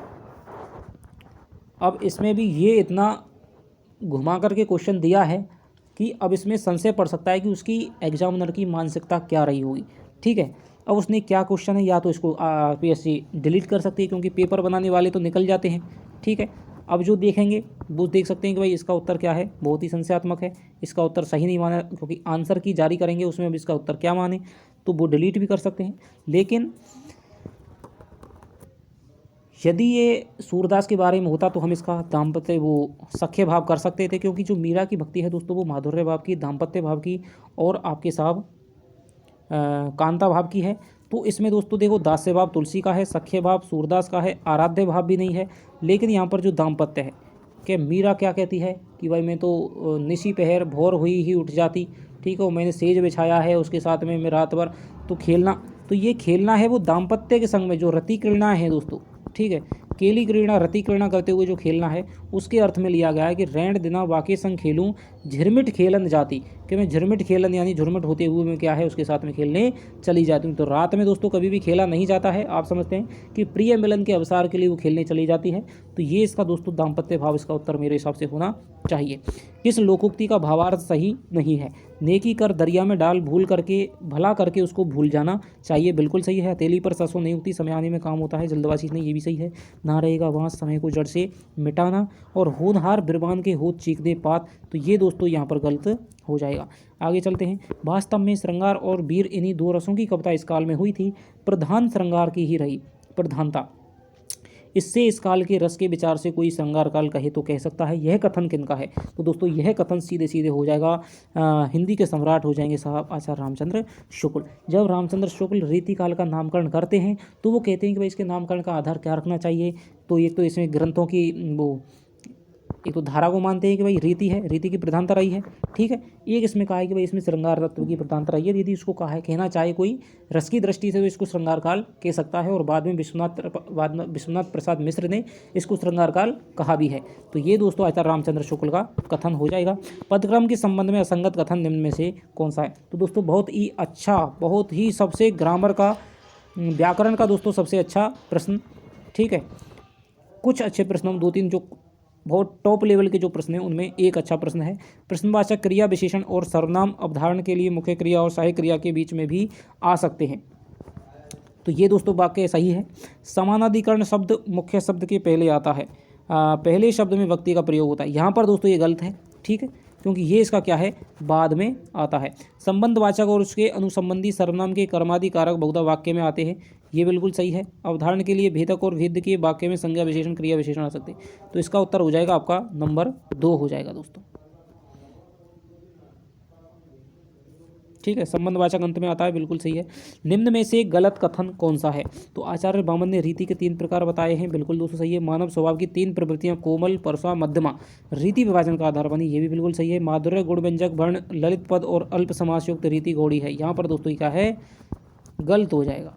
अब इसमें भी ये इतना घुमा करके क्वेश्चन दिया है कि अब इसमें संशय पड़ सकता है कि उसकी एग्जामिनर की मानसिकता क्या रही होगी, ठीक है। अब उसने क्या क्वेश्चन है, या तो इसको पीएससी डिलीट कर सकती है क्योंकि पेपर बनाने वाले तो निकल जाते हैं, ठीक है। अब जो देखेंगे वो देख सकते हैं कि भाई इसका उत्तर क्या है, बहुत ही संशयात्मक है, इसका उत्तर सही नहीं माना, क्योंकि आंसर की जारी करेंगे उसमें अब इसका उत्तर क्या माने, तो वो डिलीट भी कर सकते हैं। लेकिन यदि ये सूरदास के बारे में होता तो हम इसका दाम्पत्य वो सख्य भाव कर सकते थे, क्योंकि जो मीरा की भक्ति है दोस्तों वो माधुर्य भाव की, दाम्पत्य भाव की और आपके साहब कांता भाव की है। तो इसमें दोस्तों देखो दास्य भाव तुलसी का है, सख्य भाव सूरदास का है, आराध्य भाव भी नहीं है। लेकिन यहाँ पर जो दाम्पत्य है कि मीरा क्या कहती है कि भाई मैं तो निशी पहर भोर हुई ही उठ जाती, ठीक है, मैंने सेज बिछाया है उसके साथ में मैं रात भर तो खेलना, तो ये खेलना है वो दाम्पत्य के संग में, जो रति क्रीड़ा है दोस्तों, ठीक है, केली क्रीड़ा रति क्रीड़ा करते हुए जो खेलना है उसके अर्थ में लिया गया है कि रैंड दिना वाके संग खेलूं झिरमिट खेलन जाती, कि मैं झिरमिट खेलन यानी झुरमिट होते हुए मैं क्या है उसके साथ में खेलने चली जाती हूँ। तो रात में दोस्तों कभी भी खेला नहीं जाता है, आप समझते हैं कि प्रिय मिलन के अवसर के लिए वो खेलने चली जाती है। तो ये इसका दोस्तों दाम्पत्य भाव इसका उत्तर मेरे हिसाब से होना चाहिए। किस लोकोक्ति का भावार्थ सही नहीं है? नेकी कर दरिया में डाल भूल करके भला करके उसको भूल जाना चाहिए, बिल्कुल सही है। हथेली पर सरसों नहीं उगती समय आने में काम होता है, जल्दबाजी नहीं, ये भी सही है। ना रहेगा वहाँ समय को जड़ से मिटाना, और होनहार बिरबान के होत चीखने पात, तो ये दोस्तों यहाँ पर गलत हो जाएगा। आगे चलते हैं। वास्तव में श्रृंगार और वीर इन्हीं दो रसों की कविता इस काल में हुई थी, प्रधान श्रृंगार की ही रही प्रधानता। इससे इस काल के रस के विचार से कोई श्रृंगार काल कहे तो कह सकता है। यह कथन किनका है? तो दोस्तों यह कथन सीधे सीधे हो जाएगा हिंदी के सम्राट हो जाएंगे साहब आचार्य रामचंद्र शुक्ल। जब रामचंद्र शुक्ल रीति काल का नामकरण करते हैं तो वो कहते हैं कि भाई इसके नामकरण का आधार क्या रखना चाहिए। तो एक तो इसमें ग्रंथों की वो एक तो धारा को मानते हैं कि भाई रीति है, रीति की प्रधानता रही है, ठीक है। एक इसमें कहा है कि भाई इसमें श्रृंगार तत्व की प्रधानता रही है। यदि इसको कहा है कहना चाहे कोई रस की दृष्टि से तो इसको श्रृंगार काल कह सकता है, और बाद में विश्वनाथ प्रसाद मिश्र ने इसको श्रृंगार काल कहा भी है। तो ये दोस्तों आचार्य रामचंद्र शुक्ल का कथन हो जाएगा। पदक्रम के संबंध में असंगत कथन निम्न में से कौन सा है? तो दोस्तों बहुत ही अच्छा, बहुत ही सबसे ग्रामर का, व्याकरण का दोस्तों सबसे अच्छा प्रश्न, ठीक है। कुछ अच्छे प्रश्न हम दो तीन जो बहुत टॉप लेवल के जो प्रश्न हैं उनमें एक अच्छा प्रश्न है। प्रश्नवाचक क्रिया विशेषण और सर्वनाम अवधारण के लिए मुख्य क्रिया और सहायक क्रिया के बीच में भी आ सकते हैं। तो ये दोस्तों वाक्य सही है। समानाधिकरण शब्द मुख्य शब्द के पहले आता है, पहले शब्द में व्यक्ति का प्रयोग होता है। यहाँ पर दोस्तों ये गलत है, ठीक है, क्योंकि ये इसका क्या है बाद में आता है। संबंधवाचक और उसके अनुसंबंधी सर्वनाम के कर्मादि कारक बहुधा वाक्य में आते हैं, ये बिल्कुल सही है। अवधारण के लिए भेदक और भेद्य के वाक्य में संज्ञा विशेषण क्रिया विशेषण आ सकते हैं। तो इसका उत्तर हो जाएगा आपका नंबर 2 हो जाएगा दोस्तों, ठीक है। संबंधवाचक अंत में आता है, बिल्कुल सही है। निम्न में से गलत कथन कौन सा है? तो आचार्य बामन ने रीति के 3 प्रकार बताए हैं, बिल्कुल दोस्तों सही है। मानव स्वभाव की 3 प्रवृत्तियां कोमल परसा मध्यमा रीति विभाजन का आधार बनी, ये भी बिल्कुल सही है। माधुर्य गुण व्यंजक वर्ण ललित पद और अल्प समासयुक्त रीति घोड़ी है, यहाँ पर दोस्तों क्या है गलत हो जाएगा,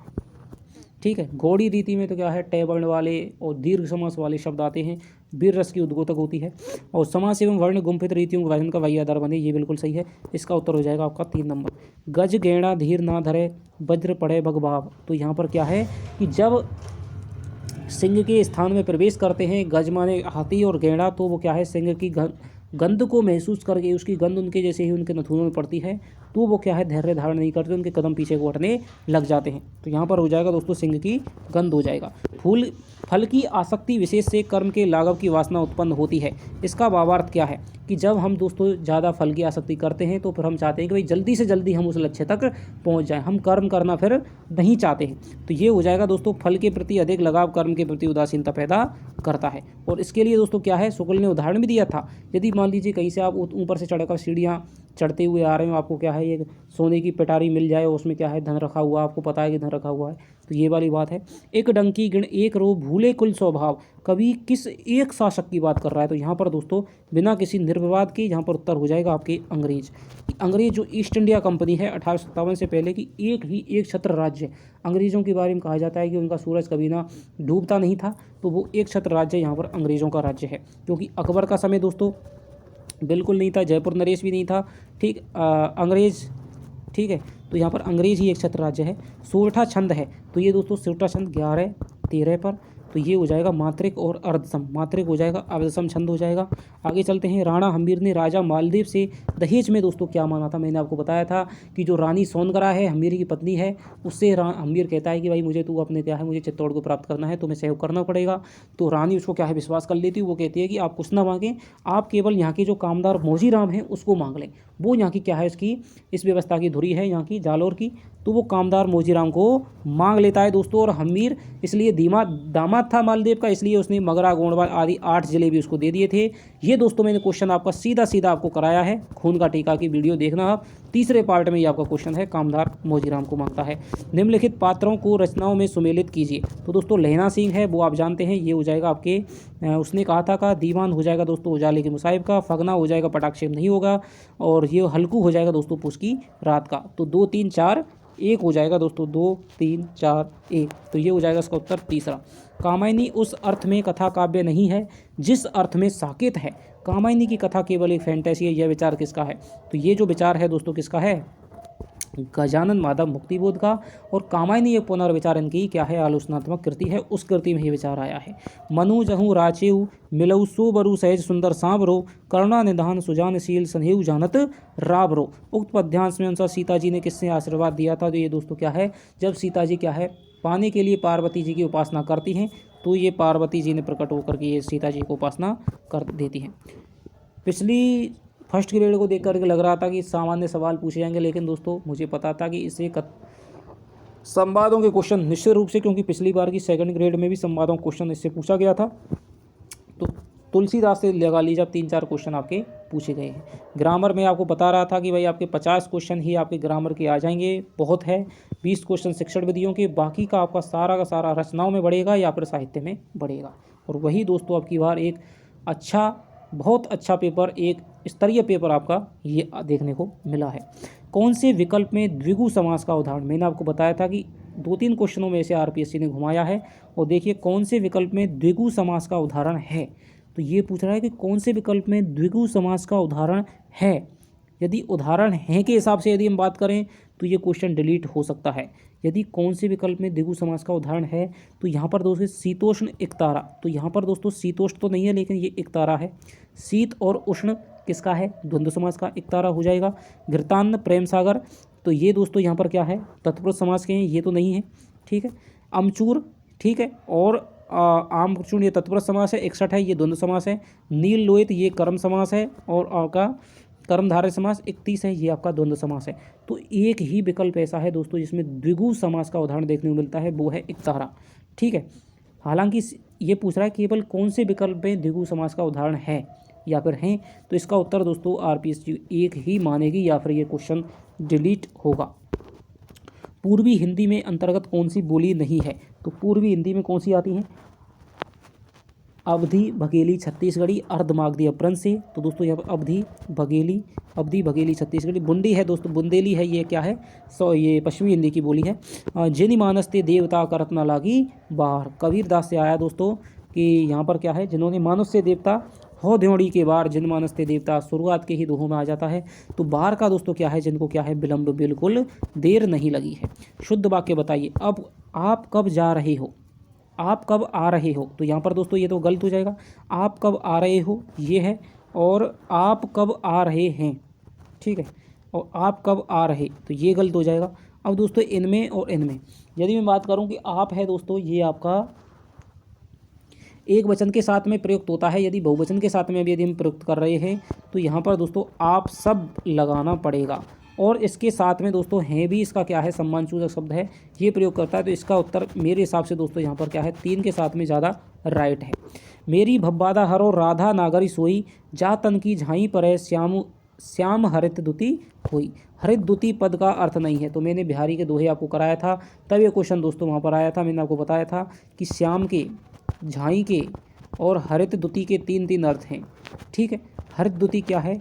ठीक है। घोड़ी रीति में तो क्या है टे वर्ण वाले और दीर्घ समास वाले शब्द आते हैं, वीर रस की उद्गोतक होती है, और समास एवं वर्ण गुम्फित रीतियों के विभाजन का वही आधार बने, ये बिल्कुल सही है। इसका उत्तर हो जाएगा आपका 3 नंबर। गज गैणा धीर ना धरे वज्र पड़े भगभाव, तो यहाँ पर क्या है कि जब सिंह के स्थान में प्रवेश करते हैं, गज माने हाथी और गैणा, तो वो क्या है सिंह की गंध को महसूस करके उसकी गंध उनके जैसे ही उनके नथुनों में पड़ती है तो वो क्या है धैर्य धारण नहीं करते, उनके कदम पीछे को हटने लग जाते हैं। तो यहाँ पर हो जाएगा दोस्तों सिंह की गंध हो जाएगा। फल की आसक्ति विशेष से कर्म के लाघव की वासना उत्पन्न होती है, इसका भावार्थ क्या है कि जब हम दोस्तों ज़्यादा फल की आसक्ति करते हैं तो फिर हम चाहते हैं कि भाई जल्दी से जल्दी हम उस लक्ष्य तक पहुँच जाएं, हम कर्म करना फिर नहीं चाहते हैं। तो ये हो जाएगा दोस्तों फल के प्रति अधिक लगाव कर्म के प्रति उदासीनता पैदा करता है। और इसके लिए दोस्तों क्या है शुक्ल ने उदाहरण भी दिया था। यदि मान लीजिए कहीं से आप ऊपर से चढ़कर सीढ़ियाँ चढ़ते हुए आ रहे हो, आपको क्या है ये सोने की पिटारी मिल जाए, उसमें क्या है धन रखा हुआ, आपको पता है कि धन रखा हुआ है, तो ये वाली बात है। एक डंकी गिण एक रो भूले कुल स्वभाव, कभी किस एक शासक की बात कर रहा है? तो यहाँ पर दोस्तों बिना किसी निर्विवाद के यहाँ पर उत्तर हो जाएगा आपके अंग्रेज। अंग्रेज जो ईस्ट इंडिया कंपनी है 1857 से पहले की एक छत्र राज्य, अंग्रेज़ों के बारे में कहा जाता है कि उनका सूरज कभी ना डूबता नहीं था, तो वो एक छत्र राज्य यहाँ पर अंग्रेज़ों का राज्य है। क्योंकि अकबर का समय दोस्तों बिल्कुल नहीं था, जयपुर नरेश भी नहीं था, ठीक अंग्रेज, ठीक है। तो यहाँ पर अंग्रेज ही एक छत्र राज्य है। सोरठा छंद है, तो ये दोस्तों सोरठा छंद 11-13 पर, तो ये हो जाएगा मात्रिक और अर्धसम, मात्रिक हो जाएगा अर्धसम छंद हो जाएगा। आगे चलते हैं। राणा हम्मीर ने राजा मालदेव से दहेज में दोस्तों क्या मांगा था? मैंने आपको बताया था कि जो रानी सोनगरा है हम्मीर की पत्नी है, उससे हम्मीर कहता है कि भाई मुझे तू अपने क्या है मुझे चित्तौड़ को प्राप्त करना है, तुम्हें सहयोग करना पड़ेगा। तो रानी उसको क्या है विश्वास कर लेती है, वो कहती है कि आप कुछ ना मांगें, आप केवल यहाँ के जो कामदार मौजीराम हैं उसको मांग लें, वो यहाँ की क्या है इसकी इस व्यवस्था की धुरी है यहाँ की जालौर की, तो वो कामदार मौजीराम को मांग लेता है दोस्तों। और हम्मीर इसलिए दामाद था मालदेव का, इसलिए उसने मगरा गोंडवाल आदि 8 जिले भी उसको दे दिए थे। ये दोस्तों मैंने क्वेश्चन आपका सीधा सीधा आपको कराया है, खून का टीका की वीडियो देखना आप, तीसरे पार्ट में ये आपका क्वेश्चन है कामदार मौजीराम को मांगता है। निम्नलिखित पात्रों को रचनाओं में सुमेलित कीजिए। तो दोस्तों लहना सिंह है वो आप जानते हैं, ये हो जाएगा आपके उसने कहा था का। दीवान हो जाएगा दोस्तों उजाले के मुसाहिब का। फगना हो जाएगा पटाक्षेप नहीं होगा, और ये हल्कू हो जाएगा दोस्तों पूस की रात का। तो 2, 3, 4 एक हो जाएगा दोस्तों, 2 3 4 1, तो ये हो जाएगा इसका उत्तर तीसरा। कामायनी उस अर्थ में कथा काव्य नहीं है जिस अर्थ में साकेत है। कामायनी की कथा केवल एक फैंटेसी है, यह विचार किसका है? तो ये जो विचार है दोस्तों किसका है? गजानन माधव मुक्तिबोध का। और कामायनी एक पुनर्विचार इनकी क्या है? आलोचनात्मक कृति है, उस कृति में ये विचार आया है। मनु जहूँ राचेऊ मिलऊ सो बरु सहज सुंदर सांवरो करुणा निधान सुजानशील सन्हेऊ जानत राबरो। उक्त पद्यांश में अनुसार सीता जी ने किससे आशीर्वाद दिया था? तो ये दोस्तों क्या है? जब सीता जी क्या है पाने के लिए पार्वती जी की उपासना करती हैं, तो ये पार्वती जी ने प्रकट होकर के ये सीता जी को उपासना कर देती हैं। पिछली फर्स्ट ग्रेड को देख करके लग रहा था कि सामान्य सवाल पूछे जाएंगे, लेकिन दोस्तों मुझे पता था कि इसे संवादों के क्वेश्चन निश्चित रूप से, क्योंकि पिछली बार की सेकंड ग्रेड में भी संवादों का क्वेश्चन इससे पूछा गया था, तो तुलसीदास से लगा लीजिए आप 3-4 क्वेश्चन आपके पूछे गए हैं। ग्रामर में आपको बता रहा था कि भाई आपके 50 क्वेश्चन ही आपके ग्रामर के आ जाएंगे, बहुत है। 20 क्वेश्चन शिक्षण विधियों के, बाकी का आपका सारा का सारा रचनाओं में बढ़ेगा या फिर साहित्य में बढ़ेगा। और वही दोस्तों आपकी बार एक अच्छा, बहुत अच्छा पेपर, एक स्तरीय पेपर आपका ये देखने को मिला है। कौन से विकल्प में द्विगु समास का उदाहरण? मैंने आपको बताया था कि 2-3 क्वेश्चनों में से आरपीएससी ने घुमाया है। और देखिए कौन से विकल्प में द्विगु समास का उदाहरण है, तो ये पूछ रहा है कि कौन से विकल्प में द्विगु समास का उदाहरण है। यदि उदाहरण है के हिसाब से यदि हम बात करें तो ये क्वेश्चन डिलीट हो सकता है। यदि कौन से विकल्प में द्विगु समास का उदाहरण है, तो यहाँ पर दोस्तों शीतोष्ण एकतारा, तो यहाँ पर दोस्तों शीतोष्ण तो नहीं है, लेकिन ये एकतारा है। शीत और उष्ण किसका है? द्वंद्व समास का, एकतारा हो जाएगा। घृतान्न प्रेम सागर, तो ये दोस्तों यहाँ पर क्या है? तत्पुरुष समास के हैं, ये तो नहीं है, ठीक है। अमचूर, ठीक है, और आमचूर्ण ये तत्पुरुष समास है। 61 है, ये द्वंद्व समास है। नील लोहित ये कर्म समास है, और आपका कर्मधारय समास 31 है, ये आपका द्वंद्व समास है। तो एक ही विकल्प ऐसा है दोस्तों जिसमें द्विगु समास का उदाहरण देखने को मिलता है, वो है एकतारा, ठीक है। हालांकि ये पूछ रहा है केवल कौन से विकल्प में द्विगु समास का उदाहरण है या फिर हैं, तो इसका उत्तर दोस्तों आरपीएससी एक ही मानेगी या फिर ये क्वेश्चन डिलीट होगा। पूर्वी हिंदी में अंतर्गत कौन सी बोली नहीं है? तो पूर्वी हिंदी में कौन सी आती हैं? अवधी, बघेली, छत्तीसगढ़ी, अर्धमागधी अपभ्रंश से, तो दोस्तों यहाँ पर अवधी बघेली छत्तीसगढ़ी। बुंदी है दोस्तों, बुंदेली है, ये क्या है? ये पश्चिमी हिंदी की बोली है। जिन मानस ते देवता करत न लागी बाहर, कबीरदास से आया दोस्तों कि यहाँ पर क्या है? जिन्होंने मानुष से देवता हो द्योड़ी के बार, जिन मानस ते देवता, शुरुआत के ही दोहों में आ जाता है। तो बाहर का दोस्तों क्या है? जिनको क्या है? विलंब, बिल्कुल देर नहीं लगी है। शुद्ध वाक्य बताइए। अब आप कब जा रहे हो? आप कब आ रहे हो? तो यहाँ पर दोस्तों ये तो गलत हो जाएगा। आप कब आ रहे हो ये है, और आप कब आ रहे हैं, ठीक है, और आप कब आ रहे, तो ये गलत हो जाएगा। अब दोस्तों इनमें और इनमें यदि मैं बात करूँ कि आप है दोस्तों, ये आपका एक वचन के साथ में प्रयुक्त होता है। यदि बहुवचन के साथ में भी यदि हम प्रयुक्त कर रहे हैं, तो यहाँ पर दोस्तों आप सब लगाना पड़ेगा। और इसके साथ में दोस्तों हैं भी, इसका क्या है? सम्मानसूचक शब्द है, ये प्रयोग करता है। तो इसका उत्तर मेरे हिसाब से दोस्तों यहाँ पर क्या है? 3 के साथ में ज़्यादा राइट है। मेरी भब्बादा हरो राधा नागरी सोई, जा तन की झाई पर है श्याम हरित दुती हुई। हरित दुती पद का अर्थ नहीं है, तो मैंने बिहारी के दोहे आपको कराया था, तब ये क्वेश्चन दोस्तों वहाँ पर आया था। मैंने आपको बताया था कि श्याम के, झाई के और हरित दुती के 3-3 अर्थ हैं, ठीक है। हरित दुती क्या है?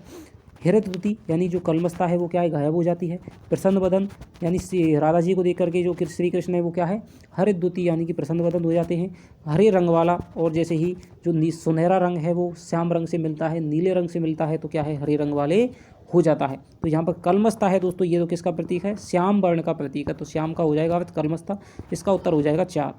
हरित दुती यानी जो कलमस्ता है वो क्या है? गायब हो जाती है। प्रसन्न वदन यानी राधा जी को देख करके जो श्री कृष्ण है वो क्या है? हरित दुती यानी कि प्रसन्न वदन हो जाते हैं। हरे रंग वाला, और जैसे ही जो सुनहरा रंग है वो श्याम रंग से मिलता है, नीले रंग से मिलता है, तो क्या है? हरे रंग वाले हो जाता है। तो यहाँ पर कलमस्ता है दोस्तों, ये तो किसका प्रतीक है? श्याम वर्ण का प्रतीक है, तो श्याम का हो जाएगा कलमस्ता। इसका उत्तर हो जाएगा 4।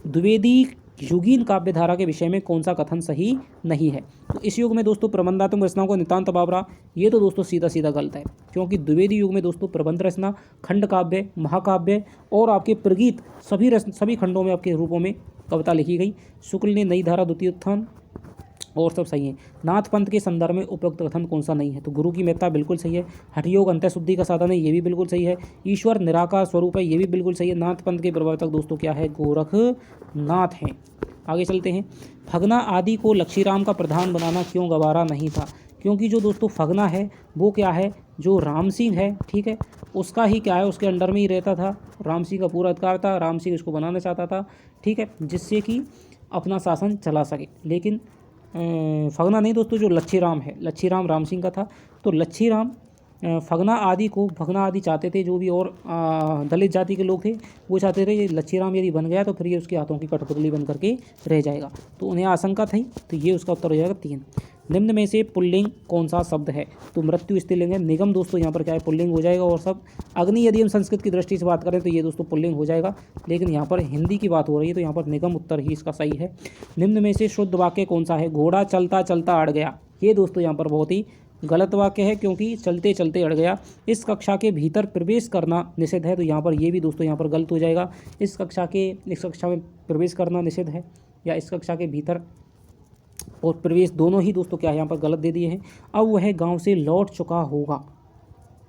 द्विवेदी युगीन काव्य धारा के विषय में कौन सा कथन सही नहीं है? तो इस युग में दोस्तों प्रबंधात्मक रचनाओं को नितांत बाबरा, ये तो दोस्तों सीधा सीधा गलत है, क्योंकि द्विवेदी युग में दोस्तों प्रबंध रचना, खंड काव्य, महाकाव्य और आपके प्रगीत सभी खंडों में आपके रूपों में कविता लिखी गई। शुक्ल ने नई धारा, द्वितीय उत्थान और सब सही है। नाथ पंथ के संदर्भ में उपयुक्त कथन कौन सा नहीं है? तो गुरु की महत्ता बिल्कुल सही है। हठयोग अंत्य शुद्धि का साधन है, ये भी बिल्कुल सही है। ईश्वर निराकार स्वरूप है, ये भी बिल्कुल सही है। नाथ पंथ के प्रवर्तक दोस्तों क्या है? गोरखनाथ हैं। आगे चलते हैं। फगना आदि को लक्ष्मीराम का प्रधान बनाना क्यों गवारा नहीं था? क्योंकि जो दोस्तों फगना है वो क्या है? जो राम सिंह है, ठीक है, उसका ही क्या है? उसके अंडर में ही रहता था। राम सिंह का पूरा अधिकार था, राम सिंह इसको बनाना चाहता था, ठीक है, जिससे कि अपना शासन चला सके। लेकिन फगना नहीं दोस्तों, जो लच्छी राम है, लच्छी राम राम सिंह का था। तो लच्छी राम भगना आदि चाहते थे, जो भी और दलित जाति के लोग थे वो चाहते थे ये लच्छीराम यदि बन गया तो फिर ये उसके हाथों की कठपुतली बन करके रह जाएगा, तो उन्हें आशंका थी। तो ये उसका उत्तर हो जाएगा 3। निम्न में से पुल्लिंग कौन सा शब्द है? तो मृत्यु स्त्रीलिंग है। निगम दोस्तों यहाँ पर क्या है, पुल्लिंग हो जाएगा। और सब अग्नि यदि हम संस्कृत की दृष्टि से बात करें तो ये दोस्तों पुल्लिंग हो जाएगा, लेकिन यहाँ पर हिंदी की बात हो रही है तो यहाँ पर निगम उत्तर ही इसका सही है। निम्न में से शुद्ध वाक्य कौन सा है? घोड़ा चलता चलता अड़ गया। ये दोस्तों यहाँ पर बहुत ही गलत वाक्य है, क्योंकि चलते चलते अड़ गया। इस कक्षा के भीतर प्रवेश करना निषिद्ध है, तो यहाँ पर ये भी दोस्तों यहाँ पर गलत हो जाएगा। इस कक्षा में प्रवेश करना निषिद्ध है, या इस कक्षा के भीतर और प्रवेश दोनों ही दोस्तों क्या है यहाँ पर गलत दे दिए हैं। अब वह गांव से लौट चुका होगा।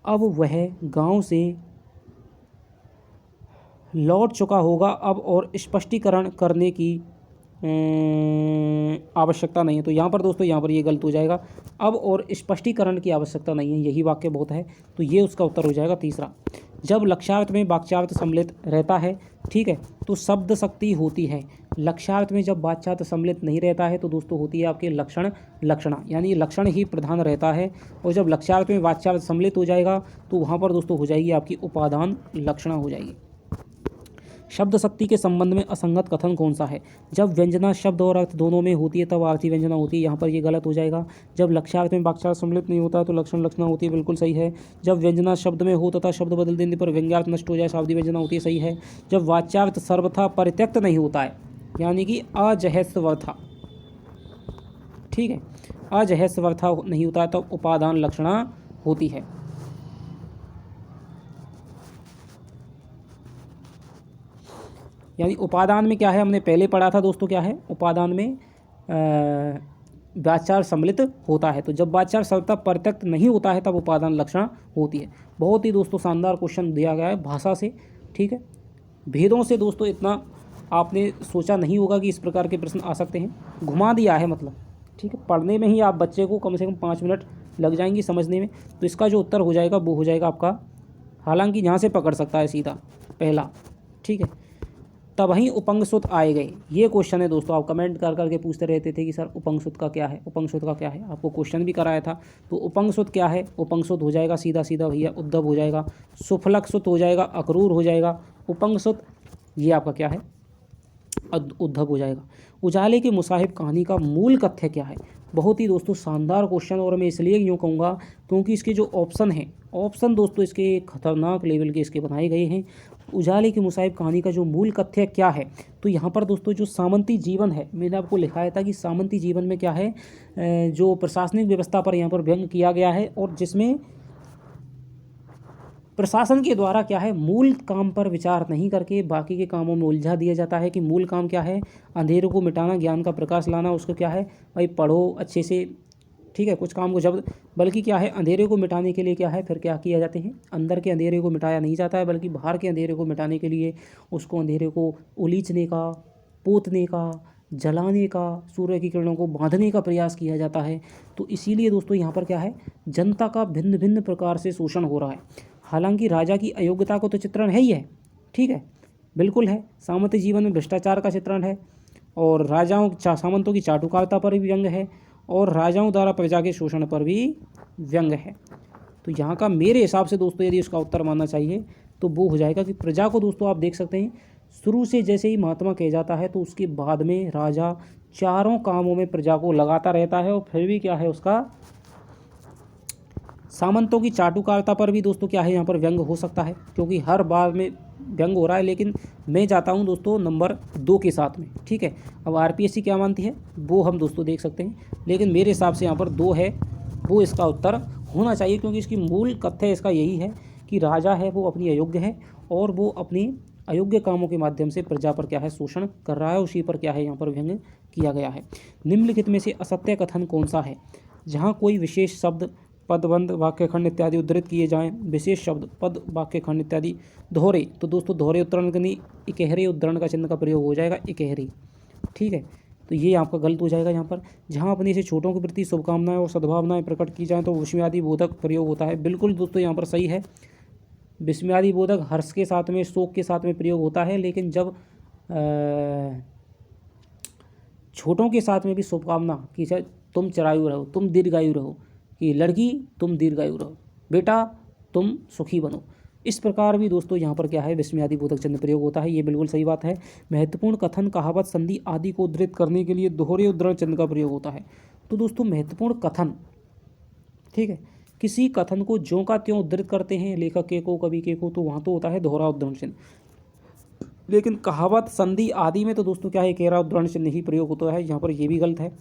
अब वह गांव से लौट चुका होगा। अब और स्पष्टीकरण करने की आवश्यकता नहीं है, तो यहाँ पर दोस्तों यहाँ पर ये गलत हो जाएगा। अब और स्पष्टीकरण की आवश्यकता नहीं है, यही वाक्य बहुत है, तो ये उसका उत्तर हो जाएगा 3। जब लक्ष्यार्थ में वाक्यार्थ सम्मिलित रहता है, ठीक है, तो शब्द शक्ति होती है। लक्ष्यार्थ में जब वाक्यार्थ सम्मिलित नहीं रहता है तो दोस्तों होती है आपके लक्षणा, यानी लक्षण ही प्रधान रहता है। और जब लक्ष्यार्थ में वाक्यार्थ सम्मिलित हो जाएगा तो वहाँ पर दोस्तों हो जाएगी आपकी उपादान लक्षणा हो जाएगी। शब्द शक्ति के संबंध में असंगत कथन कौन सा है? जब व्यंजना शब्द और अर्थ दोनों में होती है तब आर्थी व्यंजना होती है, यहाँ पर ये गलत हो जाएगा। जब लक्ष्यार्थ में वाक्यार्थ सम्मिलित नहीं होता है तो लक्षणा होती है, बिल्कुल सही है। जब व्यंजना शब्द में हो तथा शब्द बदल देने पर व्यंग्यार्थ नष्ट हो जाए शाब्दिक व्यंजना होती है, सही है। जब वाच्यार्थ सर्वथा परित्यक्त नहीं होता है, यानी कि अजहस्वर्था, ठीक है, अजहस्वर्था नहीं होता है तब उपादान लक्षणा होती है। यानी उपादान में क्या है, हमने पहले पढ़ा था दोस्तों, क्या है उपादान में वाच्यार्थ सम्मिलित होता है, तो जब वाच्यार्थ सर्वथा परित्यक्त नहीं होता है तब उपादान लक्षण होती है। बहुत ही दोस्तों शानदार क्वेश्चन दिया गया है भाषा से, ठीक है। भेदों से दोस्तों इतना आपने सोचा नहीं होगा कि इस प्रकार के प्रश्न आ सकते हैं, घुमा दिया है मतलब, ठीक है। पढ़ने में ही आप बच्चे को कम से कम 5 मिनट लग जाएंगी समझने में, तो इसका जो उत्तर हो जाएगा वो हो जाएगा आपका, हालांकि यहाँ से पकड़ सकता है सीधा पहला, ठीक है। तब वहीं उपंग सुत आए गए, ये क्वेश्चन है दोस्तों। आप कमेंट कर करके पूछते रहते थे कि सर उपंग सुत का क्या है, उपंग सुत का क्या है, आपको क्वेश्चन भी कराया था। तो उपंग सुत क्या है? उपंग सुत हो जाएगा सीधा सीधा भैया उद्धव हो जाएगा, सुफलक सुत हो जाएगा, अक्रूर हो जाएगा, उपंग सुत ये आपका क्या है, उद्धव हो जाएगा। उजाले की मुसाहिब कहानी का मूल कथ्य क्या है? बहुत ही दोस्तों शानदार क्वेश्चन, और मैं इसलिए यूँ कहूँगा क्योंकि इसके जो ऑप्शन हैं, ऑप्शन दोस्तों इसके खतरनाक लेवल के इसके बनाए गए हैं। उजाले की मुसाहिब कहानी का जो मूल कथ्य क्या है, तो यहाँ पर दोस्तों जो सामंती जीवन है, मैंने आपको लिखाया था कि सामंती जीवन में क्या है, जो प्रशासनिक व्यवस्था पर यहाँ पर व्यंग किया गया है, और जिसमें प्रशासन के द्वारा क्या है, मूल काम पर विचार नहीं करके बाकी के कामों में उलझा दिया जाता है। कि मूल काम क्या है, अंधेरे को मिटाना, ज्ञान का प्रकाश लाना, उसको क्या है भाई पढ़ो अच्छे से, ठीक है। कुछ काम को जब, बल्कि क्या है अंधेरे को मिटाने के लिए क्या है, फिर क्या किया जाते हैं, अंदर के अंधेरे को मिटाया नहीं जाता है, बल्कि बाहर के अंधेरे को मिटाने के लिए उसको अंधेरे को उलीचने का, पोतने का, जलाने का, सूर्य की किरणों को बांधने का प्रयास किया जाता है। तो इसीलिए दोस्तों यहाँ पर क्या है, जनता का भिन्न भिन्न प्रकार से शोषण हो रहा है। हालांकि राजा की अयोग्यता को तो चित्रण है ही है, ठीक है, बिल्कुल है। सामंती जीवन में भ्रष्टाचार का चित्रण है, और सामंतों की चाटुकारिता पर भी व्यंग है, और राजाओं द्वारा प्रजा के शोषण पर भी व्यंग है। तो यहाँ का मेरे हिसाब से दोस्तों यदि उसका उत्तर मानना चाहिए तो वो हो जाएगा कि प्रजा को दोस्तों आप देख सकते हैं, शुरू से जैसे ही महात्मा कह जाता है तो उसके बाद में राजा चारों कामों में प्रजा को लगाता रहता है, और फिर भी क्या है उसका, सामंतों की चाटुकारिता पर भी दोस्तों क्या है यहाँ पर व्यंग हो सकता है, क्योंकि हर बार में व्यंग हो रहा है। लेकिन मैं जाता हूँ दोस्तों नंबर 2 के साथ में, ठीक है। अब आरपीएससी क्या मानती है वो हम दोस्तों देख सकते हैं, लेकिन मेरे हिसाब से यहाँ पर 2 है, वो इसका उत्तर होना चाहिए, क्योंकि इसकी मूल कथ्य इसका यही है कि राजा है वो अपनी अयोग्य है, और वो अपनी अयोग्य कामों के माध्यम से प्रजा पर क्या है शोषण कर रहा है, उसी पर क्या है यहाँ पर व्यंग किया गया है। निम्नलिखित में से असत्य कथन कौन सा है? जहाँ कोई विशेष शब्द, पदबंध, वाक्यखंड इत्यादि उद्धृत किए जाएं, विशेष शब्द, पद, वाक्यखंड इत्यादि दोहरे, तो दोस्तों दोहरे उद्धरण करनी, इकहरे उद्धरण का चिन्ह का प्रयोग हो जाएगा, इकहरी, ठीक है। तो ये आपका गलत हो जाएगा यहाँ पर। जहाँ अपने से छोटों के प्रति शुभकामनाएं और सद्भावनाएं प्रकट की जाएँ तो विस्मयादि बोधक प्रयोग होता है, बिल्कुल दोस्तों यहाँ पर सही है। विस्मयादि बोधक हर्ष के साथ में, शोक के साथ में प्रयोग होता है, लेकिन जब छोटों के साथ में भी शुभकामना कि तुम चिरायु रहो, तुम दीर्घायु रहो, कि लड़की तुम दीर्घायु रहो, बेटा तुम सुखी बनो। इस प्रकार भी दोस्तों यहाँ पर क्या है, विस्मयादि बोधक चिन्ह प्रयोग होता है। ये बिल्कुल सही बात है। महत्वपूर्ण कथन, कहावत, संधि आदि को उद्धृत करने के लिए दोहरे उद्धरण चिन्ह का प्रयोग होता है। तो दोस्तों महत्वपूर्ण कथन, ठीक है, किसी कथन को ज्यों का त्यों उद्धृत करते हैं लेखक के को, कवि के को, तो वहाँ तो होता है दोहरा उद्धरण चिन्ह। लेकिन कहावत, संधि आदि में तो दोस्तों क्या है, घेरा उद्धरण चिन्ह ही प्रयोग होता है। यहाँ पर ये भी गलत है।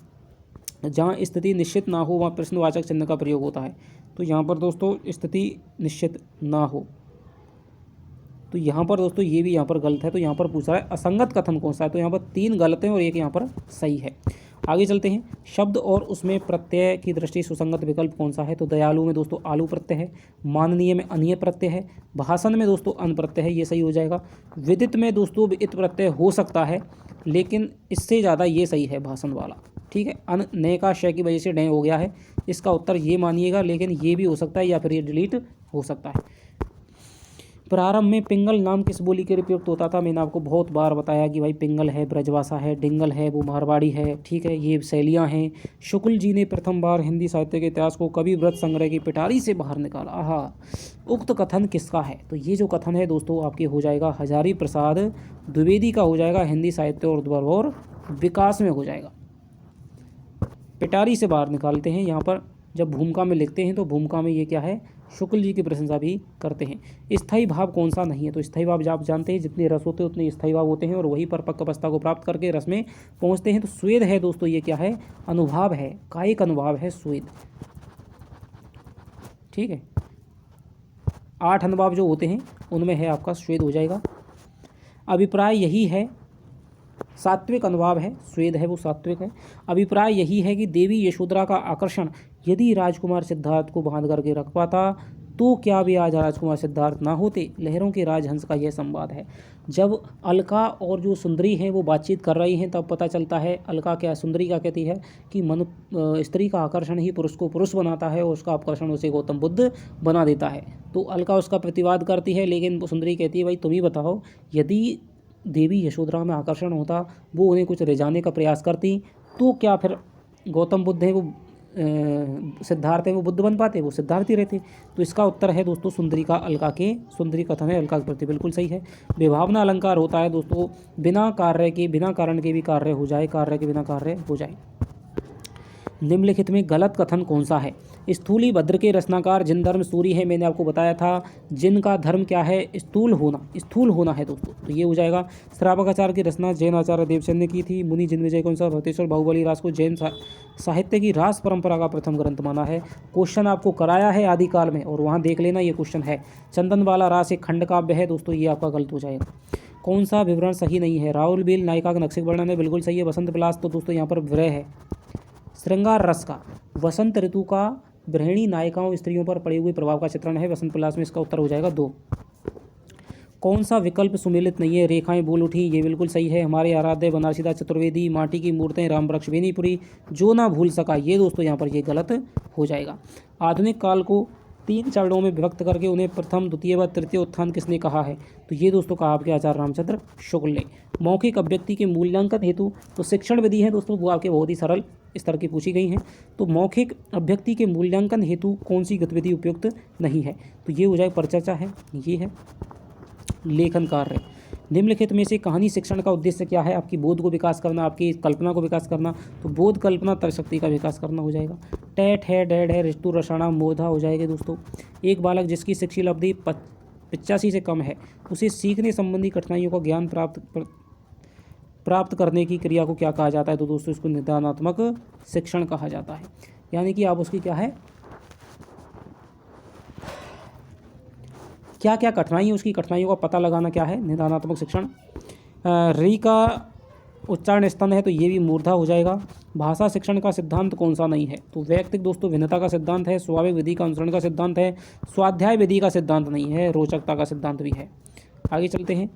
जहाँ स्थिति निश्चित ना हो वहाँ प्रश्नवाचक चिन्ह का प्रयोग होता है। तो यहाँ पर दोस्तों स्थिति निश्चित ना हो, तो यहाँ पर दोस्तों ये भी यहाँ पर गलत है। तो यहाँ पर पूछ रहा है असंगत कथन कौन सा है, तो यहाँ पर 3 गलत हैं और 1 यहाँ पर सही है। आगे चलते हैं। शब्द और उसमें प्रत्यय की दृष्टि सुसंगत विकल्प कौन सा है, तो दयालु में दोस्तों आलू प्रत्यय है, माननीय में अनीय प्रत्यय है, भाषण में दोस्तों अन प्रत्यय है, ये सही हो जाएगा। विदित में दोस्तों इत प्रत्यय हो सकता है, लेकिन इससे ज़्यादा ये सही है भाषण वाला, ठीक है। अन नए का शय की वजह से डे हो गया है, इसका उत्तर ये मानिएगा, लेकिन ये भी हो सकता है या फिर ये डिलीट हो सकता है। प्रारंभ में पिंगल नाम किस बोली के लिए प्रयुक्त होता था, मैंने आपको बहुत बार बताया कि भाई पिंगल है ब्रजभाषा है, डिंगल है वो मारवाड़ी है, ठीक है, ये शैलियाँ हैं। शुक्ल जी ने प्रथम बार हिंदी साहित्य के इतिहास को कवि व्रत संग्रह की पिटारी से बाहर निकाला। आहा, उक्त कथन किसका है, तो ये जो कथन है दोस्तों आपके हो जाएगा हजारी प्रसाद द्विवेदी का हो जाएगा, हिंदी साहित्य और उद्भव और विकास में हो जाएगा। पिटारी से बाहर निकालते हैं। यहाँ पर जब भूमिका में लिखते हैं तो भूमिका में ये क्या है, शुक्ल जी की प्रशंसा भी करते हैं। स्थायी भाव कौन सा नहीं है, तो स्थायी भाव आप जानते हैं जितने रस होते हैं उतने स्थायी भाव होते हैं और वही परिपक्व अवस्था को प्राप्त करके रस में पहुंचते हैं। तो स्वेद है दोस्तों, ये क्या है, अनुभाव है, कायिक अनुभाव है स्वेद, ठीक है। 8 अनुभाव जो होते हैं उनमें है आपका स्वेद हो जाएगा। अभिप्राय यही है, सात्विक अनुभाव है, स्वेद है वो सात्विक है। अभिप्राय यही है कि देवी यशोधरा का आकर्षण यदि राजकुमार सिद्धार्थ को बांध करके रख पाता तो क्या भी आज राजकुमार सिद्धार्थ ना होते। लहरों के राजहंस का यह संवाद है। जब अलका और जो सुंदरी हैं वो बातचीत कर रही हैं तब पता चलता है, अलका क्या सुंदरी क्या कहती है कि स्त्री का आकर्षण ही पुरुष को पुरुष बनाता है और उसका आकर्षण उसे गौतम बुद्ध बना देता है। तो अलका उसका प्रतिवाद करती है, लेकिन सुंदरी कहती है भाई तुम ही बताओ, यदि देवी यशोधरा में आकर्षण होता, वो उन्हें कुछ रिझाने का प्रयास करती, तो क्या फिर गौतम बुद्ध है वो सिद्धार्थ है वो बुद्ध बन पाते, वो सिद्धार्थ ही रहते। तो इसका उत्तर है दोस्तों सुंदरी का अलका के, सुंदरी कथन है अलका के प्रति बिल्कुल सही है। विभावना अलंकार होता है दोस्तों बिना कार्य के, बिना कारण के भी कार्य हो जाए, कार्य के बिना कार्य हो जाए। निम्नलिखित में गलत कथन कौन सा है। स्थूली भद्र के रचनाकार जिन धर्म सूरी है, मैंने आपको बताया था जिनका धर्म क्या है, स्थूल होना है दोस्तों, तो ये हो जाएगा। श्रावकाचार्य की रचना जैन आचार्य देवसेन ने की थी। मुनि जिनविजय कौन सा, भक्तेश्वर बाहुबली रास को जैन साहित्य की रास परंपरा का प्रथम ग्रंथ माना है। क्वेश्चन आपको कराया है आदिकाल में और वहाँ देख लेना, ये क्वेश्चन है। चंदन वाला रास एक खंड काव्य है दोस्तों, ये आपका गलत हो जाएगा। कौन सा विवरण सही नहीं है, राहुल बेल नायिका का नक्शे वर्णन है, बिल्कुल सही है। वसंत विलास तो दोस्तों यहाँ पर विरह है। श्रृंगार रस का, वसंत ऋतु का गृहिणी नायिकाओं स्त्रियों पर पड़े हुए प्रभाव का चित्रण है, वसंत विलास में इसका उत्तर हो जाएगा 2। कौन सा विकल्प सुमेलित नहीं है, रेखाएं बोल उठी, ये बिल्कुल सही है। हमारे आराध्य बनारसीदास चतुर्वेदी, माटी की मूर्तें, राम वृक्ष बेनीपुरी, जो ना भूल सका, ये दोस्तों यहाँ पर ये गलत हो जाएगा। आधुनिक काल को 3 चरणों में विभक्त करके उन्हें प्रथम, द्वितीय व तृतीय उत्थान किसने कहा है, तो ये दोस्तों कहा आपके आचार्य रामचंद्र शुक्ल ने। मौखिक अभिव्यक्ति के मूल्यांकन हेतु तो शिक्षण विधि है दोस्तों, वो आपके बहुत ही सरल स्तर की पूछी गई हैं। तो मौखिक अभिव्यक्ति के मूल्यांकन हेतु कौन सी गतिविधि उपयुक्त नहीं है, तो ये हो जाए परिचर्चा है, ये है लेखन कार्य। निम्नलिखित में से कहानी शिक्षण का उद्देश्य क्या है, आपकी बोध को विकास करना, आपकी कल्पना को विकास करना, तो बोध कल्पना तर्कशक्ति का विकास करना हो जाएगा। टैट है, डैड है, ऋतु रसायण मोधा हो जाएगा दोस्तों। एक बालक जिसकी शिक्षी अवधि 85 से कम है उसे सीखने संबंधी कठिनाइयों का ज्ञान प्राप्त करने की क्रिया को क्या कहा जाता है, तो दोस्तों इसको निदानात्मक शिक्षण कहा जाता है। यानी कि आप उसकी क्या है, क्या क्या कठिनाई, उसकी कठिनाइयों का पता लगाना क्या है, निदानात्मक शिक्षण। री का उच्चारण स्तन है तो ये भी मूर्धा हो जाएगा। भाषा शिक्षण का सिद्धांत कौन सा नहीं है, तो वैयक्तिक दोस्तों भिन्नता का सिद्धांत है, स्वाभाविक विधि का अनुसरण का सिद्धांत है, स्वाध्याय विधि का सिद्धांत नहीं है, रोचकता का सिद्धांत भी है। आगे चलते हैं।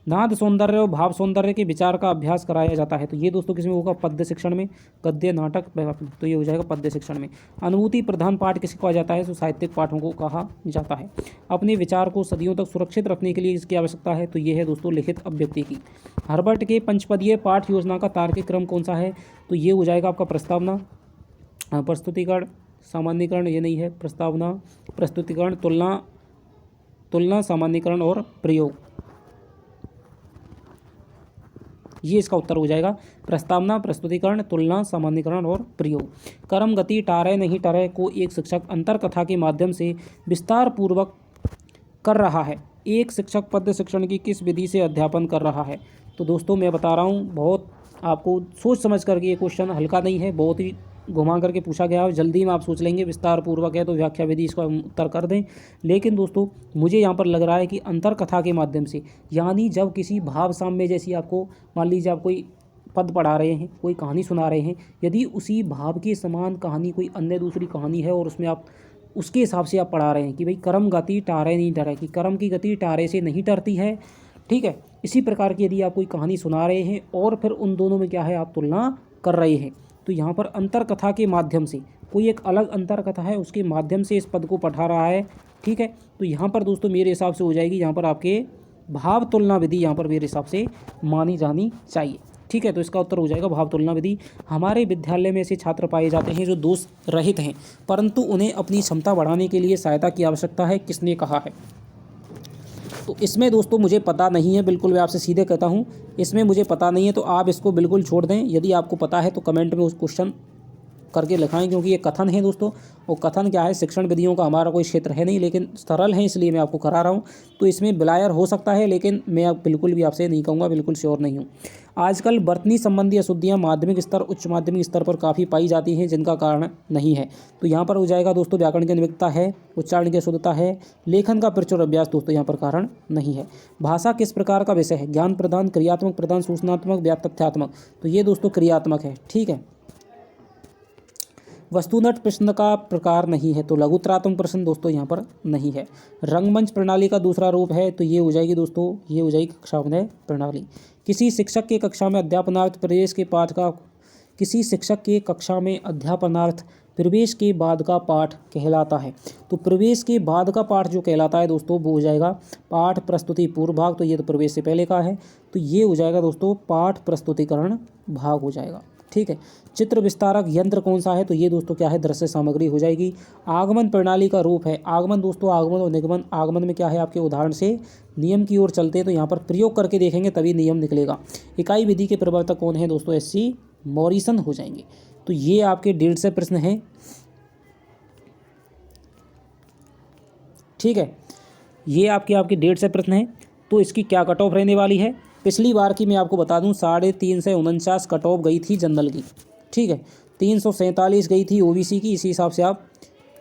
नाद सौंदर्य और भाव सौंदर्य के विचार का अभ्यास कराया जाता है, तो ये दोस्तों किसमें होगा, पद्य शिक्षण में, गद्य नाटक तो ये हो जाएगा पद्य शिक्षण में। अनुभूति प्रधान पाठ किसे कहा जाता है, तो साहित्यिक पाठों को कहा जाता है। अपने विचार को सदियों तक सुरक्षित रखने के लिए इसकी आवश्यकता है, तो ये है दोस्तों लिखित अभिव्यक्ति की। हर्बर्ट के पंचपदीय पाठ योजना का तार्किक क्रम कौन सा है, तो ये हो जाएगा आपका प्रस्तावना, प्रस्तुतिकरण, सामान्यीकरण ये नहीं है, प्रस्तावना, प्रस्तुतिकरण, तुलना, सामान्यीकरण और प्रयोग, ये इसका उत्तर हो जाएगा। प्रस्तावना, प्रस्तुतिकरण, तुलना, सामान्यीकरण और प्रयोग। कर्म, गति, टारे नहीं टरे को एक शिक्षक अंतर कथा के माध्यम से विस्तार पूर्वक कर रहा है। एक शिक्षक पद्य शिक्षण की किस विधि से अध्यापन कर रहा है? तो दोस्तों मैं बता रहा हूँ, बहुत आपको सोच समझ करके ये क्वेश्चन हल्का नहीं है, बहुत ही घुमा करके पूछा गया है। जल्दी में आप सोच लेंगे विस्तार पूर्वक है तो व्याख्या विधि इसका उत्तर कर दें, लेकिन दोस्तों मुझे यहाँ पर लग रहा है कि अंतर कथा के माध्यम से, यानी जब किसी भाव साम्य, जैसी आपको मान लीजिए आप कोई पद पढ़ा रहे हैं, कोई कहानी सुना रहे हैं, यदि उसी भाव के समान कहानी कोई अन्य दूसरी कहानी है और उसमें आप उसके हिसाब से आप पढ़ा रहे हैं कि भाई कर्म गति टारे नहीं टरे, कि कर्म की गति टारे से नहीं टरती है, ठीक है। इसी प्रकार की यदि आप कोई कहानी सुना रहे हैं और फिर उन दोनों में क्या है, आप तुलना कर रहे हैं, तो यहाँ पर अंतर कथा के माध्यम से, कोई एक अलग अंतर कथा है उसके माध्यम से इस पद को पढ़ा रहा है, ठीक है। तो यहाँ पर दोस्तों मेरे हिसाब से हो जाएगी यहाँ पर आपके भाव तुलना विधि, यहाँ पर मेरे हिसाब से मानी जानी चाहिए, ठीक है। तो इसका उत्तर हो जाएगा भाव तुलना विधि। हमारे विद्यालय में ऐसे छात्र पाए जाते हैं जो दोष रहित हैं, परंतु उन्हें अपनी क्षमता बढ़ाने के लिए सहायता की आवश्यकता है, किसने कहा है? तो इसमें दोस्तों मुझे पता नहीं है, बिल्कुल मैं आपसे सीधे कहता हूँ, इसमें मुझे पता नहीं है, तो आप इसको बिल्कुल छोड़ दें। यदि आपको पता है तो कमेंट में उस क्वेश्चन करके लिखाएं, क्योंकि ये कथन है दोस्तों, और कथन क्या है, शिक्षण विधियों का हमारा कोई क्षेत्र है नहीं, लेकिन सरल है इसलिए मैं आपको करा रहा हूँ। तो इसमें बिलायर हो सकता है, लेकिन मैं अब बिल्कुल भी आपसे नहीं कहूँगा, बिल्कुल श्योर नहीं हूँ। आजकल बर्तनी संबंधी अशुद्धियाँ माध्यमिक स्तर, उच्च माध्यमिक स्तर पर काफ़ी पाई जाती हैं, जिनका कारण नहीं है। तो यहाँ पर हो जाएगा दोस्तों व्याकरण की अनियमितता है, उच्चारण की अशुद्धता है, लेखन का प्रचुर अभ्यास दोस्तों यहाँ पर कारण नहीं है। भाषा किस प्रकार का विषय है? ज्ञान प्रदान, क्रियात्मक प्रदान, सूचनात्मक या तथ्यात्मक? तो ये दोस्तों क्रियात्मक है, ठीक है। वस्तुनिष्ठ प्रश्न का प्रकार नहीं है, तो लघुत्तरात्मक प्रश्न दोस्तों यहाँ पर नहीं है। रंगमंच प्रणाली का दूसरा रूप है, तो ये हो जाएगी दोस्तों, ये हो जाएगी कक्षावनय प्रणाली। किसी शिक्षक के कक्षा में अध्यापनार्थ प्रवेश के पाठ का, किसी शिक्षक के कक्षा में अध्यापनार्थ प्रवेश के बाद का पाठ कहलाता है। तो प्रवेश के बाद का पाठ जो कहलाता है दोस्तों, वो हो जाएगा पाठ प्रस्तुति पूर्व भाग, तो ये तो प्रवेश से पहले का है, तो ये हो जाएगा दोस्तों पाठ प्रस्तुतिकरण भाग हो जाएगा, ठीक है। चित्र विस्तारक यंत्र कौन सा है? तो ये दोस्तों क्या है, दृश्य सामग्री हो जाएगी। आगमन प्रणाली का रूप है, आगमन दोस्तों, आगमन और निगमन। आगमन में क्या है, आपके उदाहरण से नियम की ओर चलते हैं, तो यहाँ पर प्रयोग करके देखेंगे तभी नियम निकलेगा। इकाई विधि के प्रवर्तक कौन है दोस्तों? एससी मॉरिसन हो जाएंगे। तो ये आपके 150 प्रश्न हैं, ठीक है। ये आपके 150 प्रश्न हैं। तो इसकी क्या कट ऑफ रहने वाली है? पिछली बार की मैं आपको बता दूं 349 कट ऑफ गई थी जनरल की, ठीक है। 347 गई थी ओबीसी की। इसी हिसाब से आप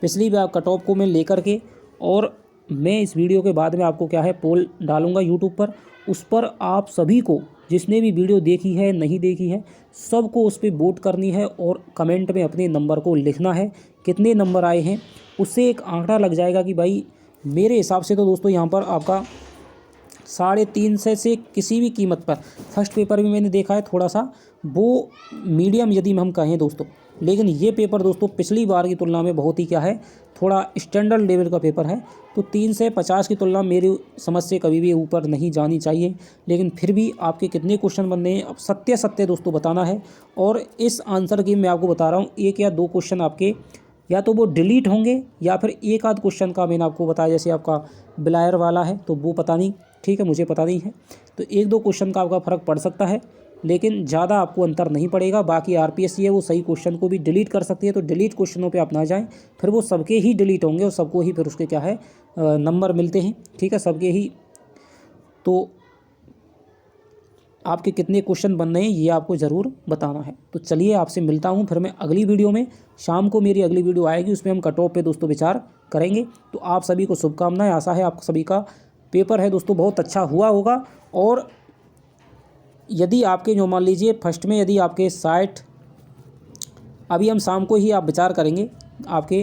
पिछली बार कट ऑफ को मैं लेकर के, और मैं इस वीडियो के बाद में आपको क्या है पोल डालूंगा यूट्यूब पर, उस पर आप सभी को, जिसने भी वीडियो देखी है नहीं देखी है, सबको उस पर वोट करनी है और कमेंट में अपने नंबर को लिखना है, कितने नंबर आए हैं। उससे एक आंकड़ा लग जाएगा कि भाई मेरे हिसाब से तो दोस्तों यहाँ पर आपका 350 से किसी भी कीमत पर, फर्स्ट पेपर भी मैंने देखा है थोड़ा सा वो मीडियम यदि हम कहें दोस्तों, लेकिन ये पेपर दोस्तों पिछली बार की तुलना में बहुत ही क्या है, थोड़ा स्टैंडर्ड लेवल का पेपर है। तो 350 की तुलना मेरी समझ से कभी भी ऊपर नहीं जानी चाहिए, लेकिन फिर भी आपके कितने क्वेश्चन बनने हैं अब सत्य दोस्तों बताना है। और इस आंसर की मैं आपको बता रहा हूँ, 1 या 2 क्वेश्चन आपके या तो वो डिलीट होंगे, या फिर एक आध क्वेश्चन का मैंने आपको बताया जैसे आपका बिलायर वाला है तो वो पता नहीं, ठीक है, मुझे पता नहीं है। तो 1-2 क्वेश्चन का आपका फ़र्क पड़ सकता है, लेकिन ज़्यादा आपको अंतर नहीं पड़ेगा। बाकी आरपीएससी है वो सही क्वेश्चन को भी डिलीट कर सकती है, तो डिलीट क्वेश्चनों पे आप ना जाएं, फिर वो सबके ही डिलीट होंगे और सबको ही फिर उसके क्या है नंबर मिलते हैं, ठीक है, सबके ही। तो आपके कितने क्वेश्चन बन रहे हैं ये आपको ज़रूर बताना है। तो चलिए आपसे मिलता हूँ फिर मैं अगली वीडियो में। शाम को मेरी अगली वीडियो आएगी, उसमें हम कट ऑफ पे दोस्तों विचार करेंगे। तो आप सभी को शुभकामनाएं, आशा है आप सभी का पेपर है दोस्तों बहुत अच्छा हुआ होगा। और यदि आपके जो मान लीजिए फर्स्ट में यदि आपके 60, अभी हम शाम को ही आप विचार करेंगे आपके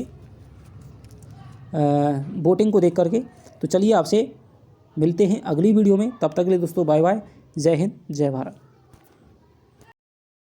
वोटिंग को देख करके। तो चलिए आपसे मिलते हैं अगली वीडियो में, तब तक के लिए दोस्तों बाय बाय, जय हिंद जय भारत।